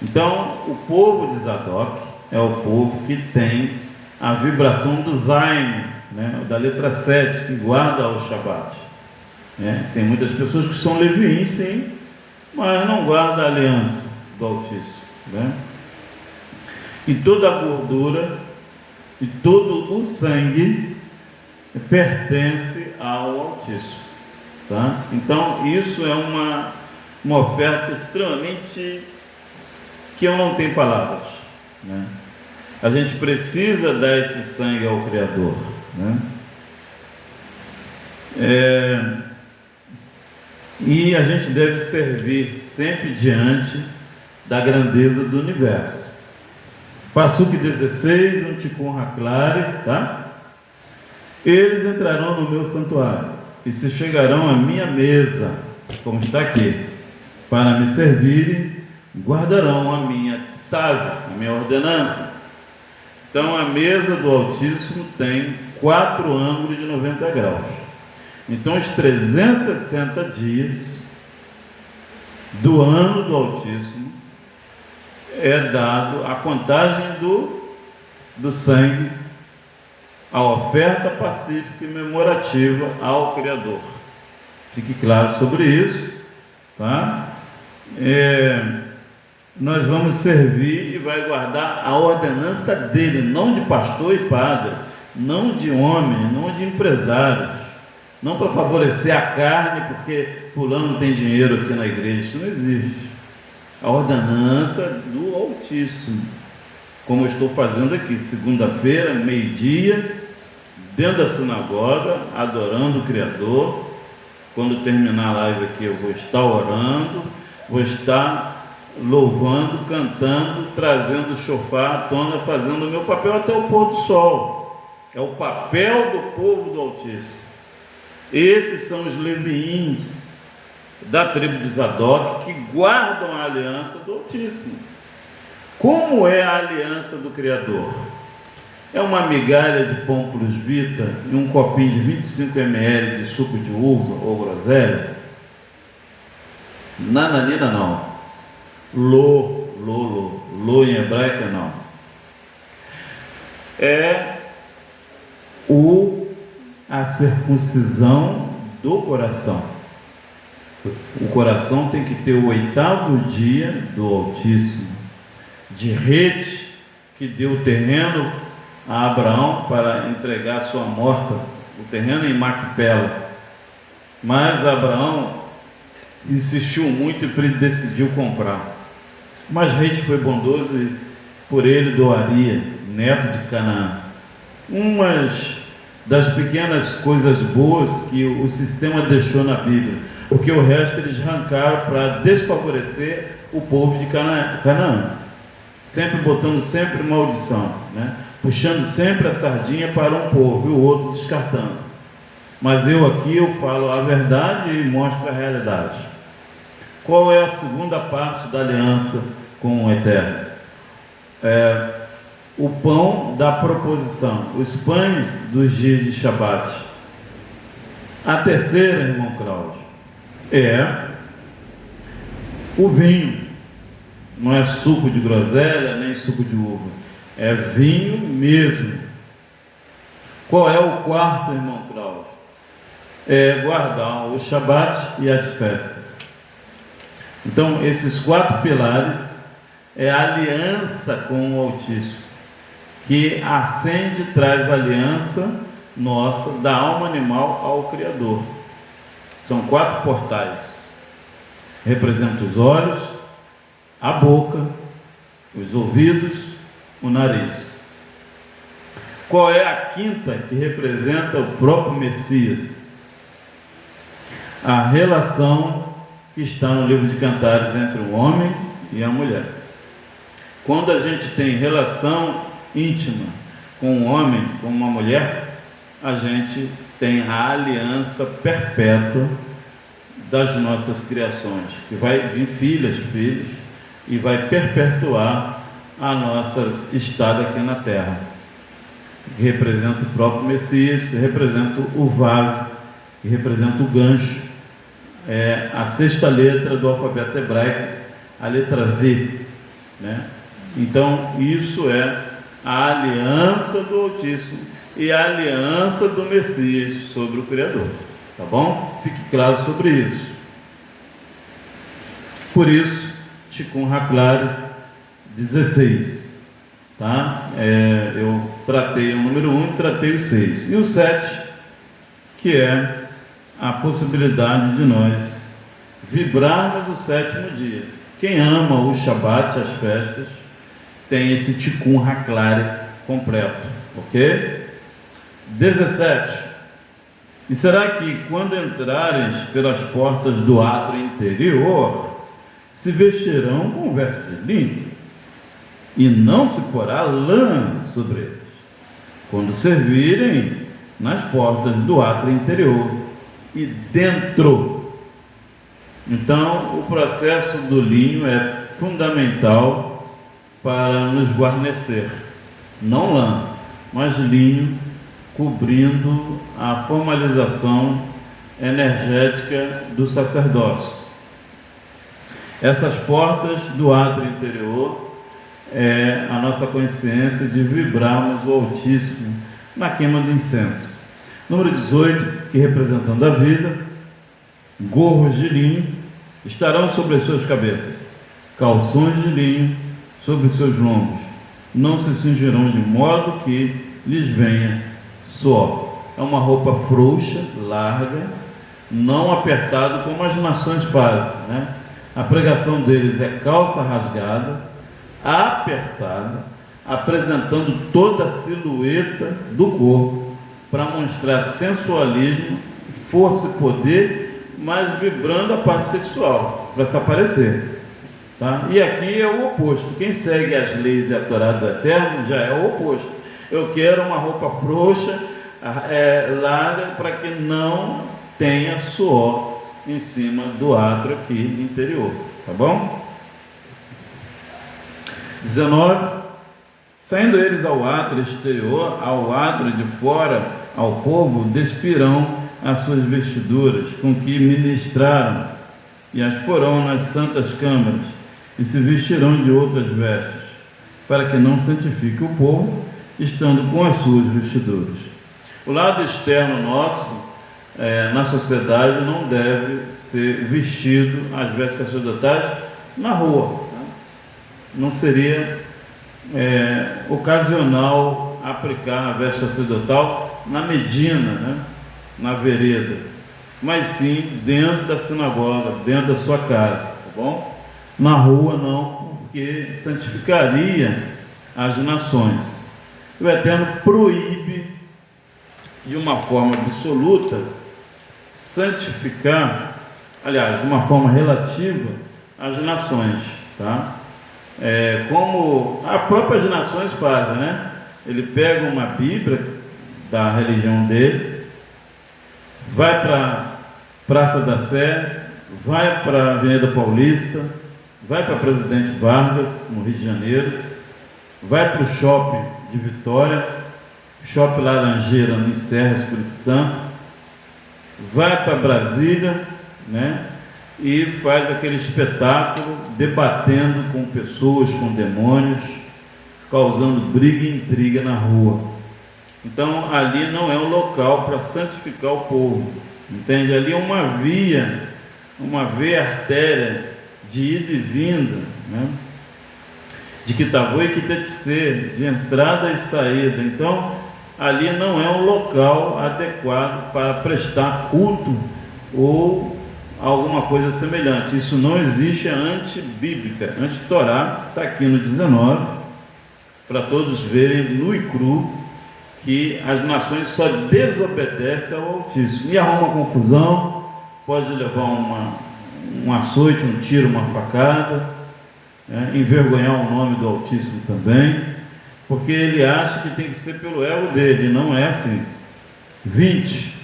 Então, o povo de Zadok é o povo que tem a vibração do Zayn, né, da letra 7, que guarda o Shabat. Tem muitas pessoas que são leviins, sim, mas não guardam a aliança do Altíssimo, né? E toda a gordura e todo o sangue pertence ao Altíssimo, tá? Então isso é uma oferta extremamente que eu não tenho palavras, né? A gente precisa dar esse sangue ao Criador, né? E a gente deve servir sempre diante da grandeza do universo. Passuque 16, um Tikkun Haklari, tá? Eles entrarão no meu santuário e se chegarão à minha mesa, como está aqui, para me servirem, guardarão a minha tzav, a minha ordenança. Então a mesa do Altíssimo tem 4 ângulos de 90 graus. Então os 360 dias do ano do Altíssimo, é dado a contagem do sangue, a oferta pacífica e memorativa ao Criador. Fique claro sobre isso, tá? Nós vamos servir e vai guardar a ordenança dele, não de pastor e padre, não de homem, não de empresários, não para favorecer a carne, porque fulano tem dinheiro aqui na igreja. Isso não existe. A ordenança do Altíssimo, como eu estou fazendo aqui, segunda-feira, meio-dia, dentro da sinagoga, adorando o Criador. Quando terminar a live aqui, eu vou estar orando, vou estar louvando, cantando, trazendo o shofar à tona, fazendo o meu papel até o pôr do sol. É o papel do povo do Altíssimo. Esses são os leviins da tribo de Zadok, que guardam a aliança do Altíssimo. Como é a aliança do Criador? É uma migalha de pão plus vita e um copinho de 25 ml de suco de uva ou groselha? Nananina não. Lo em hebraico não. É a circuncisão do coração. O coração tem que ter o 8º dia do Altíssimo, de rede, que deu o terreno a Abraão para entregar sua morta, o terreno em Macpela. Mas Abraão insistiu muito e decidiu comprar. Mas Rede foi bondoso e por ele doaria, neto de Canaã. Umas das pequenas coisas boas que o sistema deixou na Bíblia, porque o resto eles arrancaram para desfavorecer o povo de Canaã, sempre botando sempre maldição, né? Puxando sempre a sardinha para um povo e o outro descartando. Mas eu falo a verdade e mostro a realidade. Qual é a segunda parte da aliança com o Eterno? O pão da proposição, os pães dos dias de Shabat. A terceira, irmão Cláudio, é o vinho. Não é suco de groselha, nem suco de uva, é vinho mesmo. Qual é o quarto, irmão Cláudio? É guardar o Shabat e as festas. Então, esses 4 pilares é a aliança com o Altíssimo, que acende e traz a aliança nossa, da alma animal ao Criador. São 4 portais. Representa os olhos, a boca, os ouvidos, o nariz. Qual é a quinta, que representa o próprio Messias? A relação que está no livro de Cantares entre o homem e a mulher. Quando a gente tem relação íntima com um homem, com uma mulher, a gente tem a aliança perpétua das nossas criações, que vai vir filhos, e vai perpetuar a nossa estada aqui na terra. Que representa o próprio Messias, representa o Vav, que representa o gancho, a 6ª letra do alfabeto hebraico, a letra V, né? Então, isso é a aliança do Altíssimo e a aliança do Messias sobre o Criador, tá bom? Fique claro sobre isso. Por isso, Tikkun HaKlal 16, tá? Eu tratei o número 1 e tratei o 6. E o 7, que é a possibilidade de nós vibrarmos o 7º dia. Quem ama o Shabat, as festas, tem esse Tikkun HaKlal completo, ok? 17. E será que quando entrares pelas portas do átrio interior, se vestirão com vestes de linho, e não se porá lã sobre eles, quando servirem nas portas do átrio interior e dentro? Então, o processo do linho é fundamental para nos guarnecer, não lã, mas linho, cobrindo a formalização energética do sacerdócio. Essas portas do átrio interior é a nossa consciência de vibrarmos o Altíssimo na queima do incenso. Número 18, que representando a vida, gorros de linho estarão sobre as suas cabeças, calções de linho sobre seus lombos, não se cingirão de modo que lhes venha suor. É uma roupa frouxa, larga, não apertada como as nações fazem, né? A pregação deles é calça rasgada, apertada, apresentando toda a silhueta do corpo para mostrar sensualismo, força e poder, mas vibrando a parte sexual, para se aparecer. Tá? E aqui é o oposto. Quem segue as leis e a Torá do Eterno já é o oposto. Eu quero uma roupa frouxa, larga, para que não tenha suor em cima do átrio aqui interior, tá bom? 19. Saindo eles ao átrio exterior, ao átrio de fora, ao povo, despirão as suas vestiduras com que ministraram, e as porão nas santas câmaras, e se vestirão de outras vestes, para que não santifique o povo, estando com as suas vestiduras. O lado externo nosso, na sociedade, não deve ser vestido as vestes sacerdotais na rua, né? Não seria ocasional aplicar a veste sacerdotal na medina, né? Na vereda, mas sim dentro da sinagoga, dentro da sua casa, tá bom? Na rua não, porque santificaria as nações. O Eterno proíbe de uma forma absoluta santificar, aliás, de uma forma relativa as nações, tá? Como as próprias nações fazem, né? Ele pega uma Bíblia da religião dele, vai para a Praça da Sé, vai para a Avenida Paulista, vai para Presidente Vargas, no Rio de Janeiro, vai para o Shopping de Vitória, Shopping Laranjeira, no Serra, Espírito Santo, vai para Brasília, né? E faz aquele espetáculo debatendo com pessoas, com demônios, causando briga e intriga na rua. Então ali não é um local para santificar o povo, entende? Ali é uma via artéria de ida e vinda, né? De Kitavô e Kitetse, de entrada e saída. Então ali não é um local adequado para prestar culto ou alguma coisa semelhante. Isso não existe, é antibíblica, anti-Torá. Está aqui no 19, para todos verem nu e cru que as nações só desobedecem ao Altíssimo e arruma confusão, pode levar um açoite, um tiro, uma facada, envergonhar o nome do Altíssimo também, porque ele acha que tem que ser pelo ego dele, e não é assim. 20.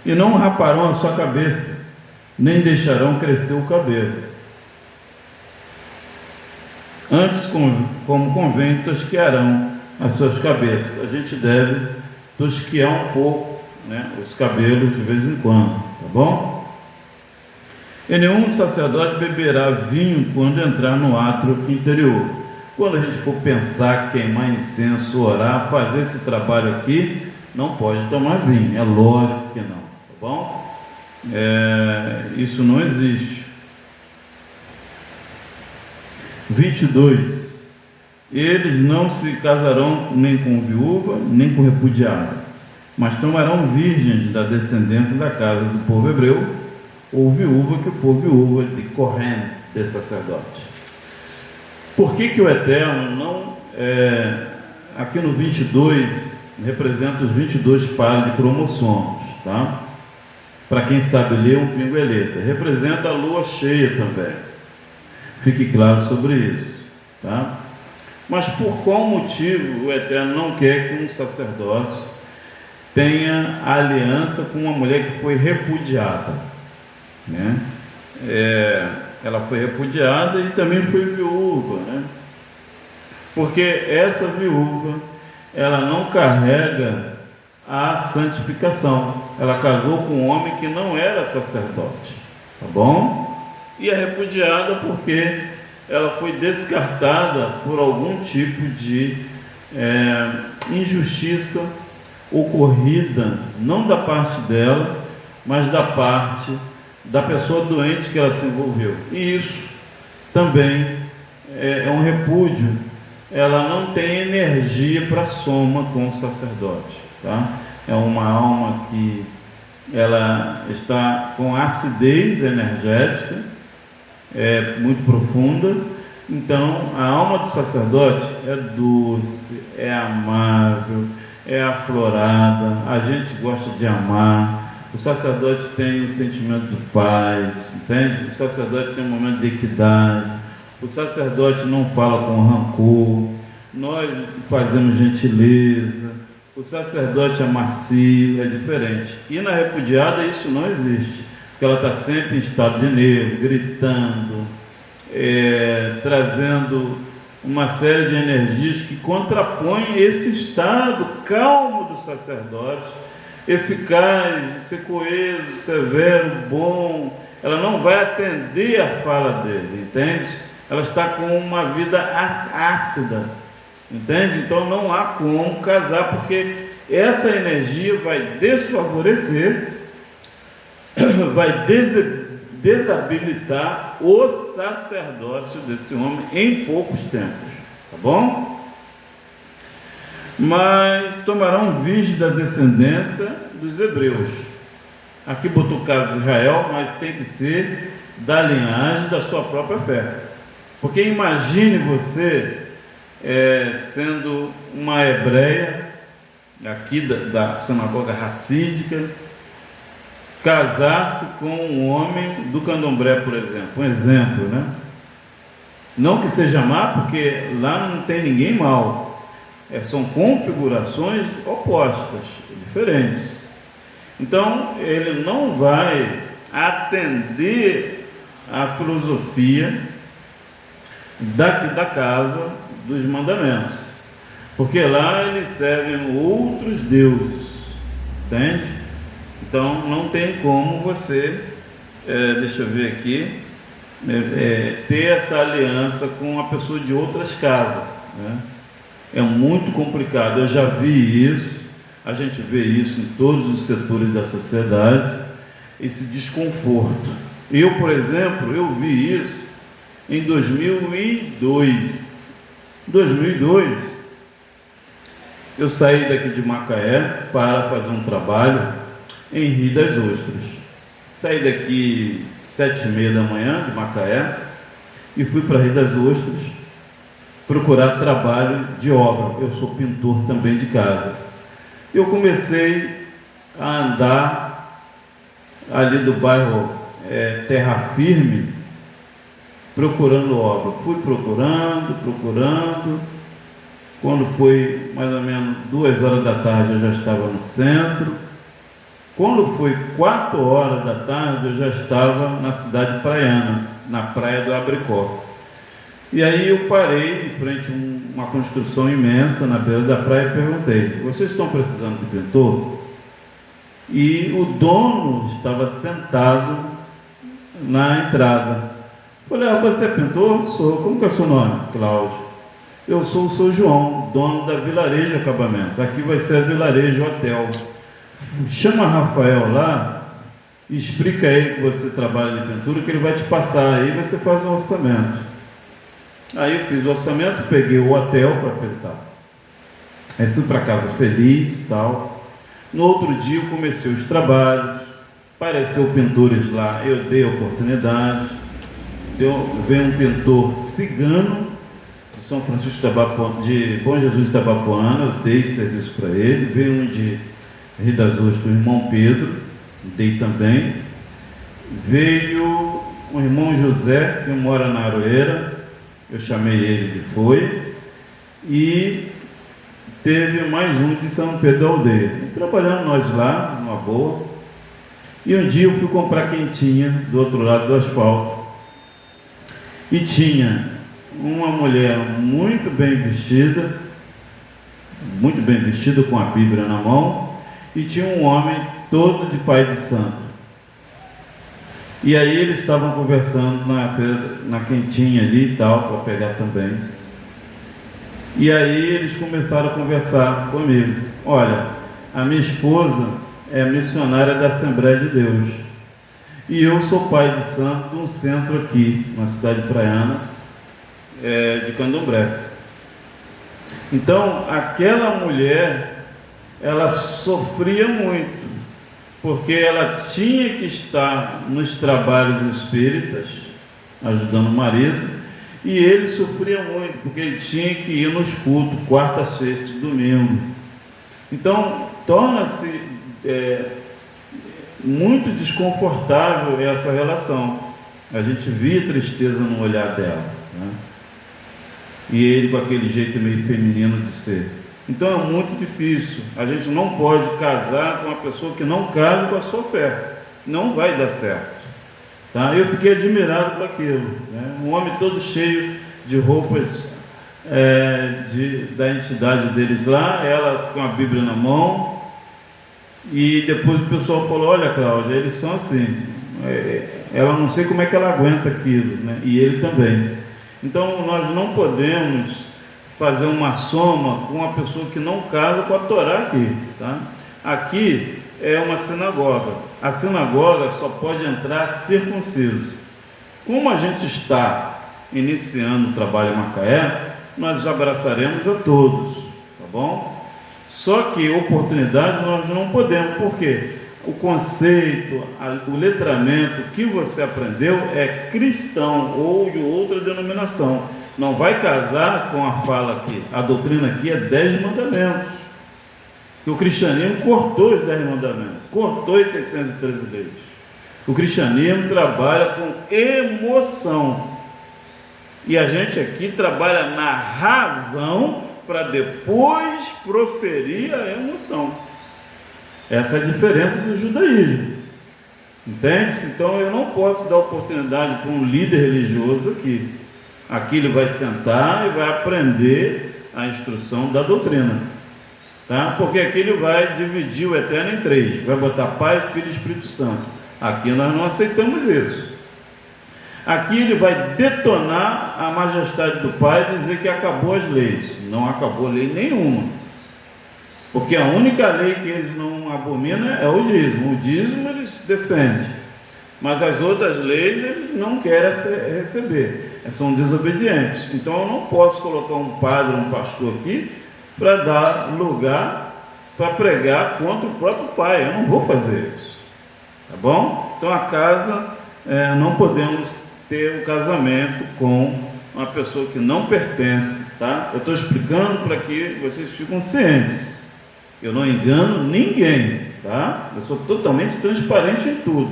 E não raparão a sua cabeça, nem deixarão crescer o cabelo. Antes, como convém, tosquearão as suas cabeças. A gente deve tosquear um pouco, né, os cabelos de vez em quando, tá bom? E nenhum sacerdote beberá vinho quando entrar no átrio interior. Quando a gente for pensar, queimar incenso, orar, fazer esse trabalho aqui, não pode tomar vinho, é lógico que não, tá bom? Isso não existe. 22. Eles não se casarão nem com viúva, nem com repudiada, mas tomarão virgens da descendência da casa do povo hebreu, ou viúva que for viúva de Corém, de sacerdote. Por que o Eterno não, aqui no 22, representa os 22 pares de cromossomos, tá? Para quem sabe ler, um pingueleta. Representa a lua cheia também. Fique claro sobre isso, tá? Mas por qual motivo o Eterno não quer que um sacerdócio tenha aliança com uma mulher que foi repudiada, né? Ela foi repudiada e também foi viúva, né? Porque essa viúva, ela não carrega a santificação. Ela casou com um homem que não era sacerdote, tá bom? e é repudiada porque ela foi descartada por algum tipo de injustiça ocorrida, não da parte dela, mas da parte da pessoa doente que ela se envolveu. E isso também é um repúdio. Ela não tem energia para soma com o sacerdote, tá? É uma alma que ela está com acidez energética, muito profunda. Então a alma do sacerdote é doce, é amável, é aflorada, a gente gosta de amar. O sacerdote tem um sentimento de paz, entende? O sacerdote tem um momento de equidade. O sacerdote não fala com rancor. Nós fazemos gentileza. O sacerdote é macio, é diferente. E na repudiada isso não existe, porque ela está sempre em estado de nervo, gritando, trazendo uma série de energias que contrapõem esse estado calmo do sacerdote, eficaz, ser coeso, severo, bom. Ela não vai atender a fala dele, entende? Ela está com uma vida ácida, entende? Então não há como casar, porque essa energia vai desfavorecer, vai desabilitar o sacerdócio desse homem em poucos tempos, tá bom? Mas tomarão virgem da descendência dos hebreus. Aqui botou o caso de Israel, mas tem que ser da linhagem da sua própria fé. Porque imagine você sendo uma hebreia aqui da sinagoga racídica, casar-se com um homem do candomblé, por exemplo, um exemplo, né? Não que seja má, porque lá não tem ninguém mal, são configurações opostas, diferentes. Então ele não vai atender a filosofia da casa dos mandamentos, porque lá eles servem outros deuses, entende? Então não tem como você, deixa eu ver aqui, ter essa aliança com uma pessoa de outras casas, né? É muito complicado. Eu já vi isso, a gente vê isso em todos os setores da sociedade, esse desconforto. Eu, por exemplo, eu vi isso em 2002. 2002, eu saí daqui de Macaé para fazer um trabalho em Rio das Ostras. Saí daqui 7h30 da manhã de Macaé e fui para Rio das Ostras procurar trabalho de obra. Eu sou pintor também de casas. Eu comecei a andar ali do bairro Terra Firme, procurando obra. Fui procurando. Quando foi mais ou menos 2h da tarde, eu já estava no centro. Quando foi 4h da tarde, eu já estava na cidade praiana, na praia do Abricó. E aí eu parei em frente a uma construção imensa na beira da praia e perguntei: vocês estão precisando de pintor? E o dono estava sentado na entrada. Falei: você é pintor? Sou. Como que é o seu nome? Cláudio. Eu sou o seu João, dono da Vilarejo Acabamento. Aqui vai ser a Vilarejo Hotel. Chama Rafael lá e explica a ele que você trabalha de pintura, que ele vai te passar, aí você faz um orçamento. Aí eu fiz o orçamento, peguei o hotel para pintar. Aí fui para casa feliz e tal. No outro dia eu comecei os trabalhos, apareceu pintores lá, eu dei a oportunidade. Veio um pintor cigano de São Francisco de Bom Jesus de Itabapoana, eu dei serviço para ele. Veio um de Rio das Ostras, o irmão Pedro, dei também. Veio um irmão José, que mora na Aroeira, eu chamei ele, ele foi. E teve mais um de São Pedro da Aldeia. E trabalhando nós lá, numa boa. E um dia eu fui comprar quentinha do outro lado do asfalto. E tinha uma mulher muito bem vestida com a Bíblia na mão, e tinha um homem todo de pai de santo. E aí eles estavam conversando na quentinha ali e tal, para pegar também. E aí eles começaram a conversar comigo. Olha, a minha esposa é missionária da Assembleia de Deus. E eu sou pai de santo de um centro aqui, na cidade praiana, de Candomblé. Então, aquela mulher, ela sofria muito, porque ela tinha que estar nos trabalhos espíritas, ajudando o marido, e ele sofria muito, porque ele tinha que ir nos cultos, quarta, sexta e domingo. Então, torna-se muito desconfortável essa relação. A gente via tristeza no olhar dela, né? E ele com aquele jeito meio feminino de ser. Então é muito difícil. A gente não pode casar com uma pessoa que não casa com a sua fé. Não vai dar certo, tá? Eu fiquei admirado com aquilo, né? Um homem todo cheio de roupas da entidade deles lá, ela com a Bíblia na mão. E depois o pessoal falou: olha, Cláudia, eles são assim. Ela não sei como é que ela aguenta aquilo, né? E ele também. Então nós não podemos fazer uma soma com uma pessoa que não casa com a Torá aqui, tá? Aqui é uma sinagoga. A sinagoga só pode entrar circunciso. Como a gente está iniciando o trabalho em Macaé, nós abraçaremos a todos, tá bom? Só que oportunidade nós não podemos, porque o conceito, o letramento que você aprendeu é cristão ou de outra denominação. Não vai casar com a fala aqui. A doutrina aqui é 10 mandamentos. E o cristianismo cortou os 10 mandamentos, cortou as 613 leis. O cristianismo trabalha com emoção. E a gente aqui trabalha na razão para depois proferir a emoção. Essa é a diferença do judaísmo. Entende-se? Então eu não posso dar oportunidade para um líder religioso aqui. Aqui ele vai sentar e vai aprender a instrução da doutrina, tá? Porque aqui ele vai dividir o eterno em 3, vai botar Pai, Filho e Espírito Santo. Aqui nós não aceitamos isso. Aqui ele vai detonar a majestade do Pai e dizer que acabou as leis. Não acabou lei nenhuma, porque a única lei que eles não abominam é o dízimo. O dízimo eles defendem, mas as outras leis eles não querem receber, são desobedientes. Então eu não posso colocar um padre, um pastor aqui para dar lugar para pregar contra o próprio Pai. Eu não vou fazer isso, tá bom? Então a casa, não podemos ter um casamento com uma pessoa que não pertence, tá? Eu estou explicando para que vocês fiquem cientes. Eu não engano ninguém, tá? Eu sou totalmente transparente em tudo.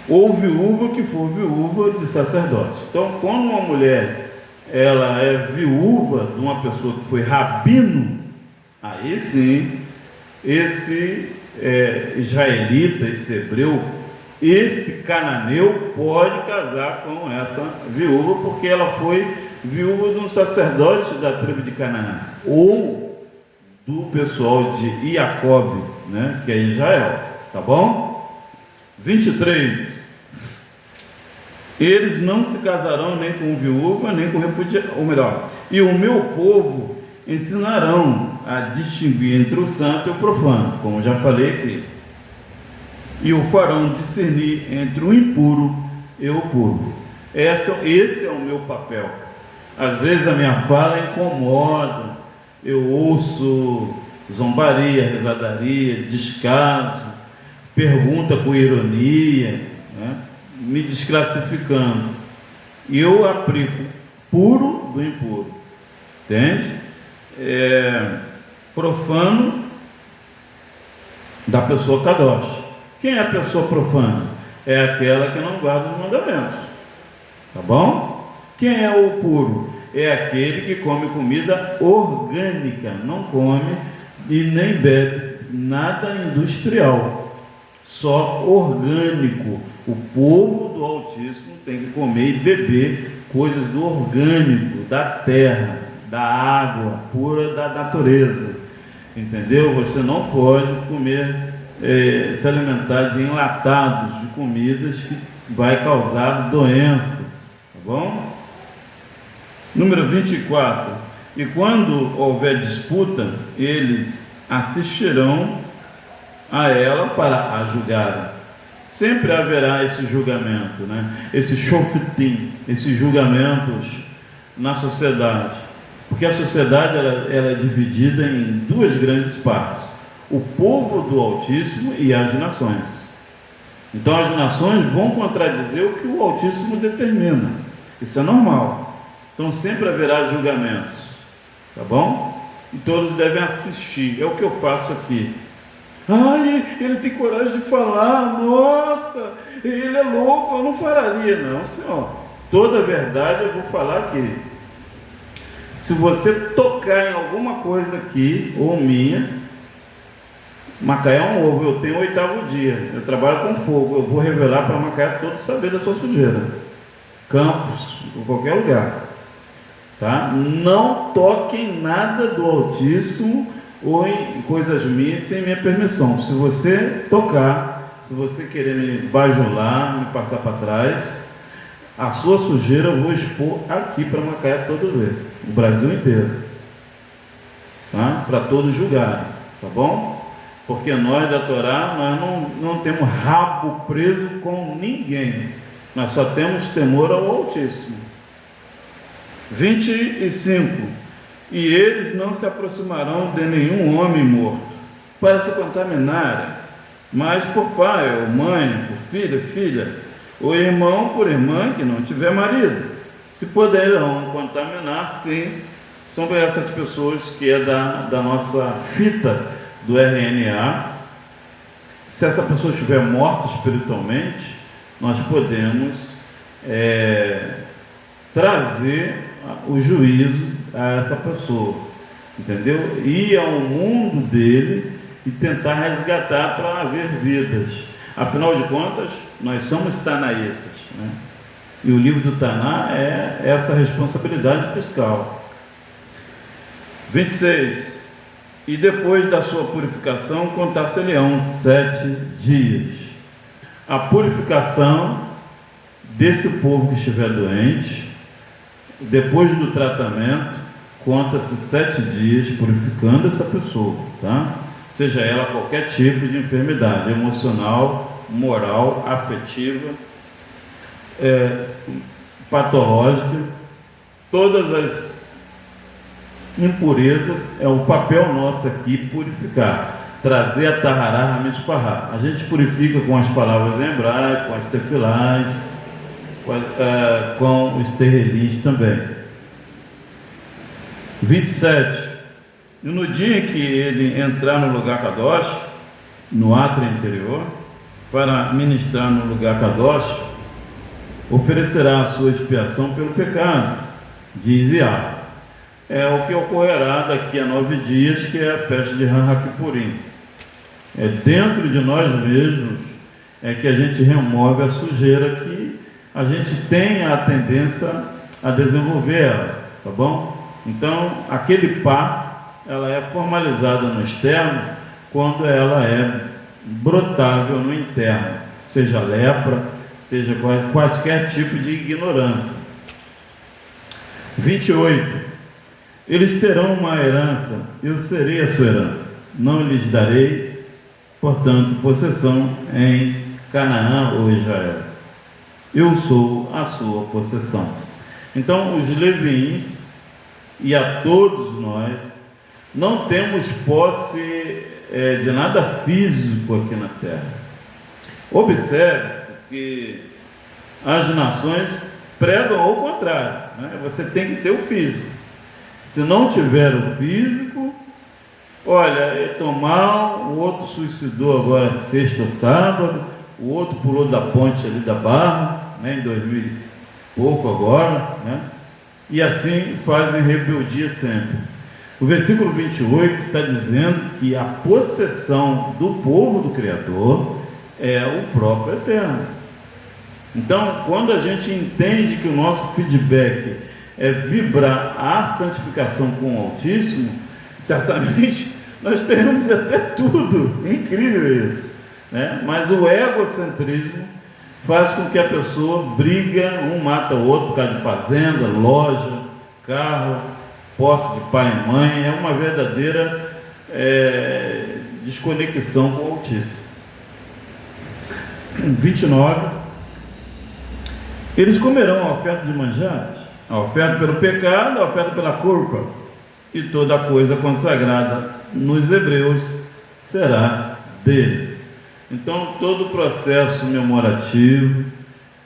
Ou viúva que for viúva de sacerdote. Então, quando uma mulher ela é viúva de uma pessoa que foi rabino, aí sim, esse israelita, esse hebreu, este cananeu pode casar com essa viúva, porque ela foi viúva de um sacerdote da tribo de Canaã, ou do pessoal de Jacob, né, que é Israel, tá bom? 23. Eles não se casarão nem com viúva, nem com repudiado, ou melhor, e o meu povo ensinarão a distinguir entre o santo e o profano, como já falei aqui, e o farão discernir entre o impuro e o puro. Esse é o meu papel. Às vezes a minha fala incomoda, eu ouço zombaria, risadaria, descaso, pergunta com ironia, né, me desclassificando, e eu aplico puro do impuro, entende? Profano da pessoa kadosh. Quem é a pessoa profana? É aquela que não guarda os mandamentos, tá bom? Quem é o puro? É aquele que come comida orgânica, não come e nem bebe nada industrial, só orgânico. O povo do Altíssimo tem que comer e beber coisas do orgânico, da terra, da água pura da natureza, entendeu? Você não pode comer se alimentar de enlatados, de comidas que vai causar doenças, tá bom? Número 24. E quando houver disputa, eles assistirão a ela para a julgarem. Sempre haverá esse julgamento, né? Esse shoftim, esses julgamentos na sociedade. Porque a sociedade ela é dividida em duas grandes partes: o povo do Altíssimo e as nações. Então as nações vão contradizer o que o Altíssimo determina. Isso é normal. Então sempre haverá julgamentos, tá bom? E todos devem assistir. É o que eu faço aqui. Ai, ele tem coragem de falar, nossa, ele é louco, eu não faria. Não, senhor, toda a verdade eu vou falar aqui. Se você tocar em alguma coisa aqui, ou minha, Macaé é um ovo, eu tenho o 8º dia, eu trabalho com fogo, eu vou revelar para Macaé todo saber da sua sujeira. Campos, em qualquer lugar, tá? Não toquem nada do Altíssimo ou em coisas minhas sem minha permissão. Se você tocar, se você querer me bajular, me passar para trás, a sua sujeira eu vou expor aqui para Macaé todo ver, o Brasil inteiro, tá? Para todos julgarem, tá bom? Porque nós da Torá, nós não temos rabo preso com ninguém, nós só temos temor ao Altíssimo. 25. E eles não se aproximarão de nenhum homem morto para se contaminarem, mas por pai ou mãe, por filho, filha, ou irmão por irmã que não tiver marido, se poderão contaminar, sim. São essas pessoas que é da nossa fita do RNA. Se essa pessoa estiver morta espiritualmente, nós podemos trazer o juízo a essa pessoa, entendeu? Ir ao mundo dele e tentar resgatar para haver vidas. Afinal de contas, nós somos tanaítas, né? E o livro do Taná é essa responsabilidade fiscal. 26. E depois da sua purificação, contar-se-lhe-ão 7 dias. A purificação desse povo que estiver doente, depois do tratamento, conta-se 7 dias purificando essa pessoa, tá? Seja ela qualquer tipo de enfermidade, emocional, moral, afetiva, patológica, todas as impurezas, é o papel nosso aqui purificar, trazer a tahará hamishpahá. A gente purifica com as palavras em hebraico, com as tefilás, com os terrelis também. 27. E no dia em que ele entrar no lugar Kadosh, no átrio interior, para ministrar no lugar Kadosh, oferecerá a sua expiação pelo pecado, diz Iá. É o que ocorrerá daqui a 9 dias, que é a festa de Han HaKippurim. É dentro de nós mesmos é que a gente remove a sujeira que a gente tem a tendência a desenvolver ela, tá bom? Então, aquele pá, ela é formalizada no externo quando ela é brotável no interno, seja lepra, seja qualquer tipo de ignorância. 28. Eles terão uma herança, eu serei a sua herança, não lhes darei, portanto, possessão em Canaã ou Israel. Eu sou a sua possessão. Então, os leviins e a todos nós não temos posse de nada físico aqui na terra. Observe-se que as nações pregam ao contrário, né? Você tem que ter o físico. Se não tiver o físico, olha, tomar, o outro suicidou agora sexta ou sábado, o outro pulou da ponte ali da Barra, né, em 2000 e pouco agora, né? E assim fazem rebeldia sempre. O versículo 28 está dizendo que a possessão do povo do Criador é o próprio Eterno. Então, quando a gente entende que o nosso feedback é vibrar a santificação com o Altíssimo, certamente nós teremos até tudo, é incrível isso, né? Mas o egocentrismo faz com que a pessoa briga, um mata o outro por causa de fazenda, loja, carro, posse de pai e mãe. É uma verdadeira desconexão com o Altíssimo. 29. Eles comerão a oferta de manjares, a oferta pelo pecado, a oferta pela culpa, e toda coisa consagrada nos hebreus será deles. Então, todo o processo memorativo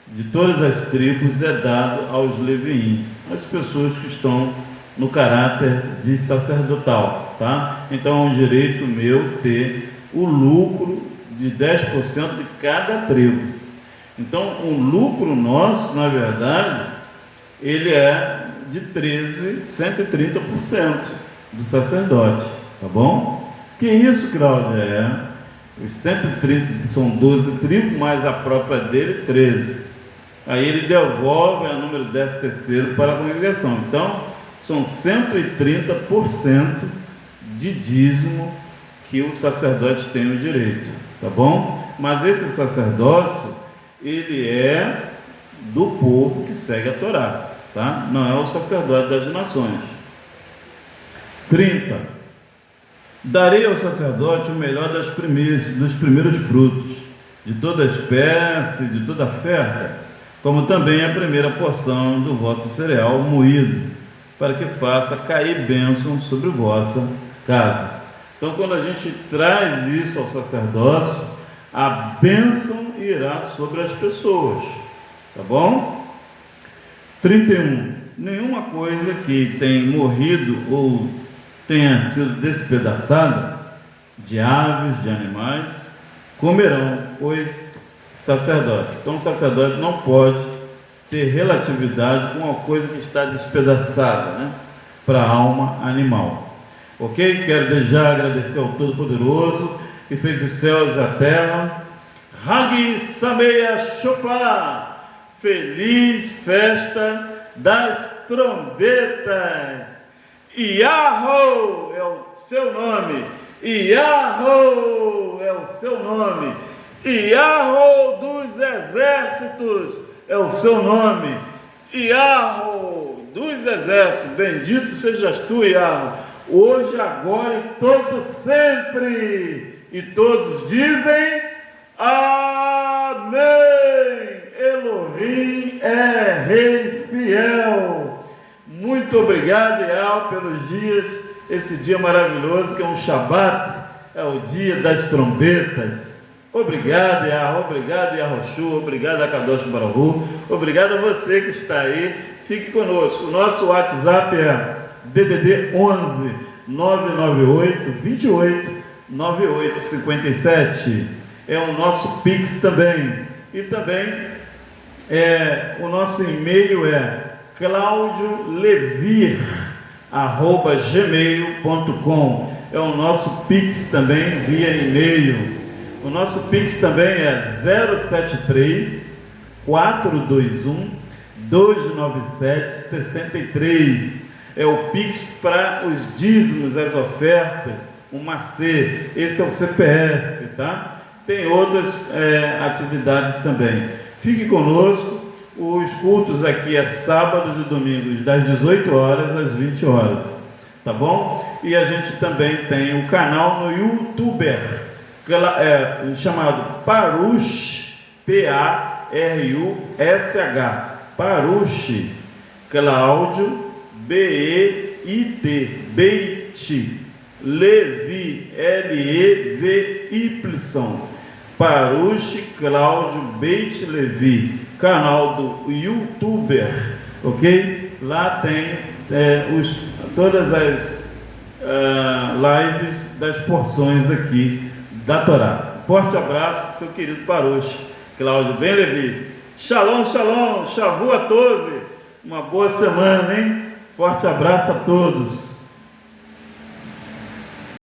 de todas as tribos é dado aos leviíns, as pessoas que estão no caráter de sacerdotal, tá? Então, é um direito meu ter o lucro de 10% de cada tribo. Então, o lucro nosso, na verdade, ele é de 130% do sacerdote, tá bom? Que isso, Cláudia? Os 130 são 12 tribos, mais a própria dele, 13. Aí ele devolve a número 13º para a congregação. Então, são 130% de dízimo que o sacerdote tem o direito, tá bom? Mas esse sacerdócio, ele é do povo que segue a Torá, tá? Não é o sacerdote das nações. 30. Darei ao sacerdote o melhor dos primeiros frutos, de toda espécie, de toda oferta, como também a primeira porção do vosso cereal moído, para que faça cair bênção sobre vossa casa. Então, quando a gente traz isso ao sacerdócio, a bênção irá sobre as pessoas, tá bom? 31. Nenhuma coisa que tenha morrido ou tenha sido despedaçada, de aves, de animais, comerão os sacerdotes. Então, o sacerdote não pode ter relatividade com uma coisa que está despedaçada, né, para a alma animal. Ok? Quero desde já agradecer ao Todo-Poderoso que fez os céus e a terra. Hag Sameia Shofar, feliz festa das trombetas. Yahoo é o seu nome, Yahoo é o seu nome, Yahoo dos exércitos é o seu nome, Yahoo dos exércitos, bendito sejas tu, Yahoo, hoje, agora e todo sempre. E todos dizem amém. Elohim é rei fiel. Muito obrigado, Yahoo, pelos dias, esse dia maravilhoso que é um Shabat, é o dia das trombetas. Obrigado, Yahoo, obrigado, Yahushua, obrigado a Kadosh Baruch, obrigado a você que está aí. Fique conosco. O nosso WhatsApp é DDD 11 998 28 98 57. É o nosso Pix também. E também o nosso e-mail é claudiolevir@gmail.com. É o nosso Pix também via e-mail. O nosso Pix também é 073 421 297 63. É o Pix para os dízimos, as ofertas, o Macê, esse é o CPF, tá? Tem outras atividades também. Fique conosco. Os cultos aqui é sábados e domingos, das 18 horas às 20 horas, tá bom? E a gente também tem o canal no YouTube, chamado Parush, P-A-R-U-S-H, Parush, Cláudio, B-E-I-T, Beit, Levi, L-E-V-Y, Parush, Cláudio, Beit, Levi, canal do YouTuber, ok? Lá tem todas as lives das porções aqui da Torá. Forte abraço, seu querido Parush, Cláudio Ben Levi. Shalom, shalom, Shavua Tov. Uma boa semana, hein? Forte abraço a todos.